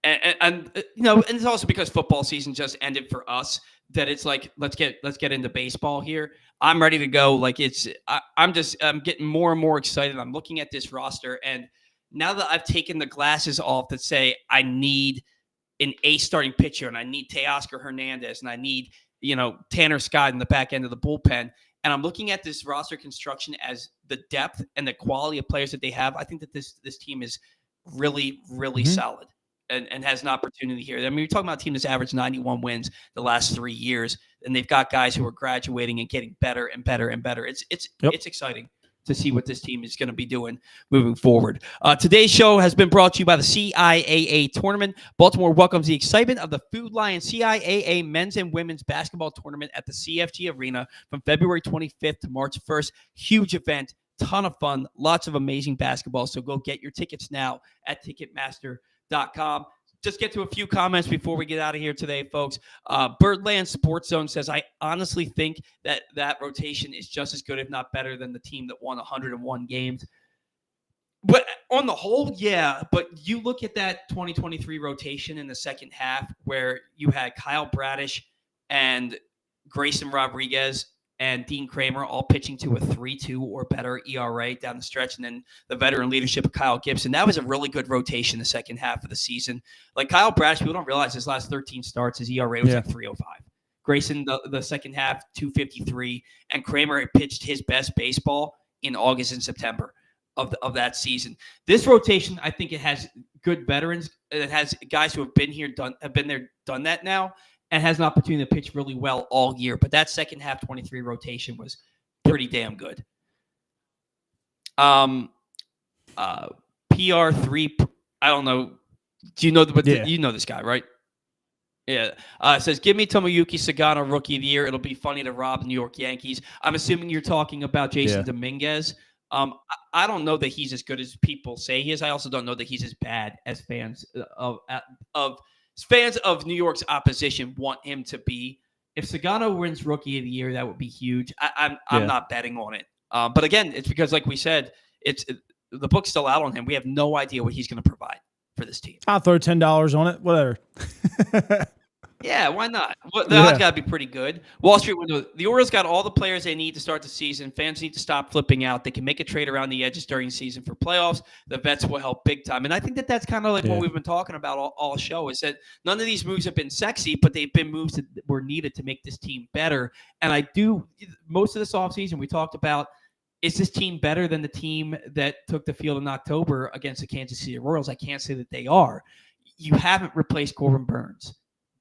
it's also because football season just ended for us that it's like let's get into baseball here. I'm ready to go. Like, I'm getting more and more excited. I'm looking at this roster, and now that I've taken the glasses off that say I need an ace starting pitcher, and I need Teoscar Hernandez, and I need Tanner Scott in the back end of the bullpen. And I'm looking at this roster construction as the depth and the quality of players that they have. I think that this team is really, really solid and has an opportunity here. I mean, you're talking about a team that's averaged 91 wins the last 3 years, and they've got guys who are graduating and getting better and better and better. It's exciting to see what this team is going to be doing moving forward. Today's show has been brought to you by the CIAA tournament. Baltimore welcomes the excitement of the Food Lion CIAA men's and women's basketball tournament at the CFG Arena from February 25th to March 1st. Huge event, ton of fun, lots of amazing basketball. So go get your tickets now at Ticketmaster.com. Just get to a few comments before we get out of here today, folks. Birdland Sports Zone says, I honestly think that rotation is just as good, if not better, than the team that won 101 games. But on the whole, yeah. But you look at that 2023 rotation in the second half where you had Kyle Bradish and Grayson Rodriguez and Dean Kramer all pitching to a 3.2 or better ERA down the stretch. And then the veteran leadership of Kyle Gibson. That was a really good rotation the second half of the season. Like Kyle Brash, people don't realize his last 13 starts, his ERA was like 3.05. Grayson, the second half, 2.53. And Kramer had pitched his best baseball in August and September of that season. This rotation, I think it has good veterans. It has guys who have been there, done that now, and has an opportunity to pitch really well all year. But that second half 23 rotation was pretty damn good. PR3, I don't know. Do you know you know this guy, right? Yeah. It says, give me Tomoyuki Sagano Rookie of the Year. It'll be funny to rob the New York Yankees. I'm assuming you're talking about Jason Dominguez. I don't know that he's as good as people say he is. I also don't know that he's as bad as fans of New York's opposition want him to be. If Sagano wins Rookie of the Year, that would be huge. I'm not betting on it. But again, it's because, like we said, the book's still out on him. We have no idea what he's going to provide for this team. I'll throw $10 on it. Whatever. Yeah, why not? Well, the odds got to be pretty good. Wall Street window. The Orioles got all the players they need to start the season. Fans need to stop flipping out. They can make a trade around the edges during the season for playoffs. The vets will help big time. And I think that's kind of like what we've been talking about all show, is that none of these moves have been sexy, but they've been moves that were needed to make this team better. And most of this offseason, we talked about, is this team better than the team that took the field in October against the Kansas City Royals? I can't say that they are. You haven't replaced Corbin Burnes.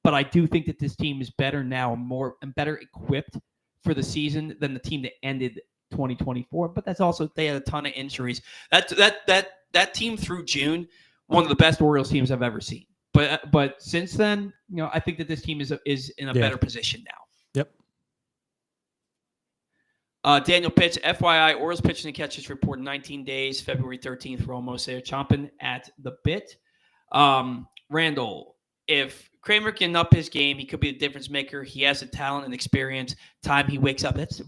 But I do think that this team is better now and better equipped for the season than the team that ended 2024. But that's also, they had a ton of injuries. That team through June, one of the best Orioles teams I've ever seen. But since then, I think that this team is in a better position now. Yep. Daniel Pitts, FYI, Orioles pitching and catches report in 19 days, February 13th. We're almost there, chomping at the bit. Randall, if Kramer can up his game, he could be the difference maker. He has the talent and experience. Time he wakes up. It's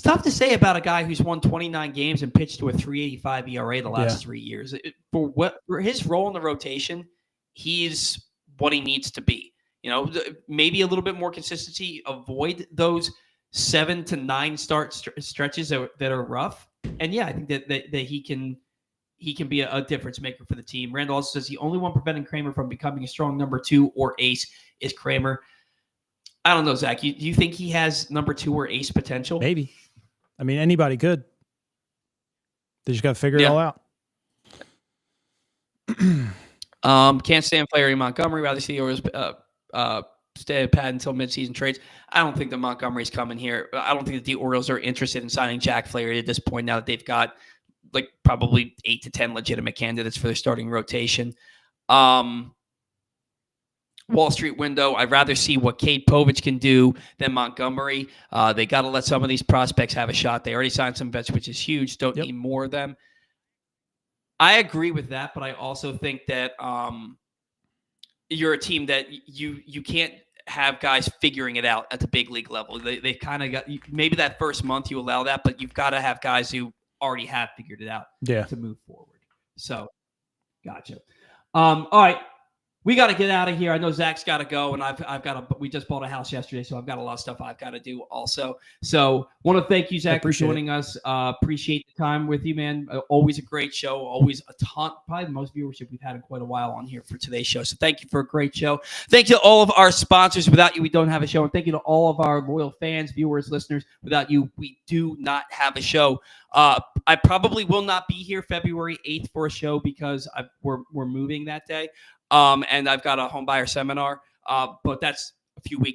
tough to say about a guy who's won 29 games and pitched to a 3.85 ERA the last 3 years. For his role in the rotation, he's what he needs to be. Maybe a little bit more consistency. Avoid those 7 to 9 start stretches that are rough. And I think that he can be a difference maker for the team. Randall also says the only one preventing Kramer from becoming a strong number 2 or ace is Kramer. I don't know, Zach. Do you think he has number 2 or ace potential? Maybe. I mean, anybody could. They just got to figure it all out. Can't stand Flaherty Montgomery. Rather see the Orioles stay pat until midseason trades. I don't think that Montgomery's coming here. I don't think that the Orioles are interested in signing Jack Flaherty at this point, now that they've got probably 8 to 10 legitimate candidates for their starting rotation. Wall Street window, I'd rather see what Cade Povich can do than Montgomery. They got to let some of these prospects have a shot. They already signed some vets, which is huge. Don't need more of them. I agree with that, but I also think that you're a team that you can't have guys figuring it out at the big league level. They kind of got, maybe that first month you allow that, but you've got to have guys who already have figured it out to move forward. So, gotcha. All right. We got to get out of here. I know Zach's got to go, and we just bought a house yesterday, so I've got a lot of stuff I've got to do also. So, want to thank you, Zach, for joining us. Appreciate the time with you, man. Always a great show. Always a ton, probably the most viewership we've had in quite a while on here for today's show. So, thank you for a great show. Thank you to all of our sponsors. Without you, we don't have a show. And thank you to all of our loyal fans, viewers, listeners. Without you, we do not have a show. I probably will not be here February 8th for a show because we're moving that day. And I've got a home buyer seminar, but that's a few weeks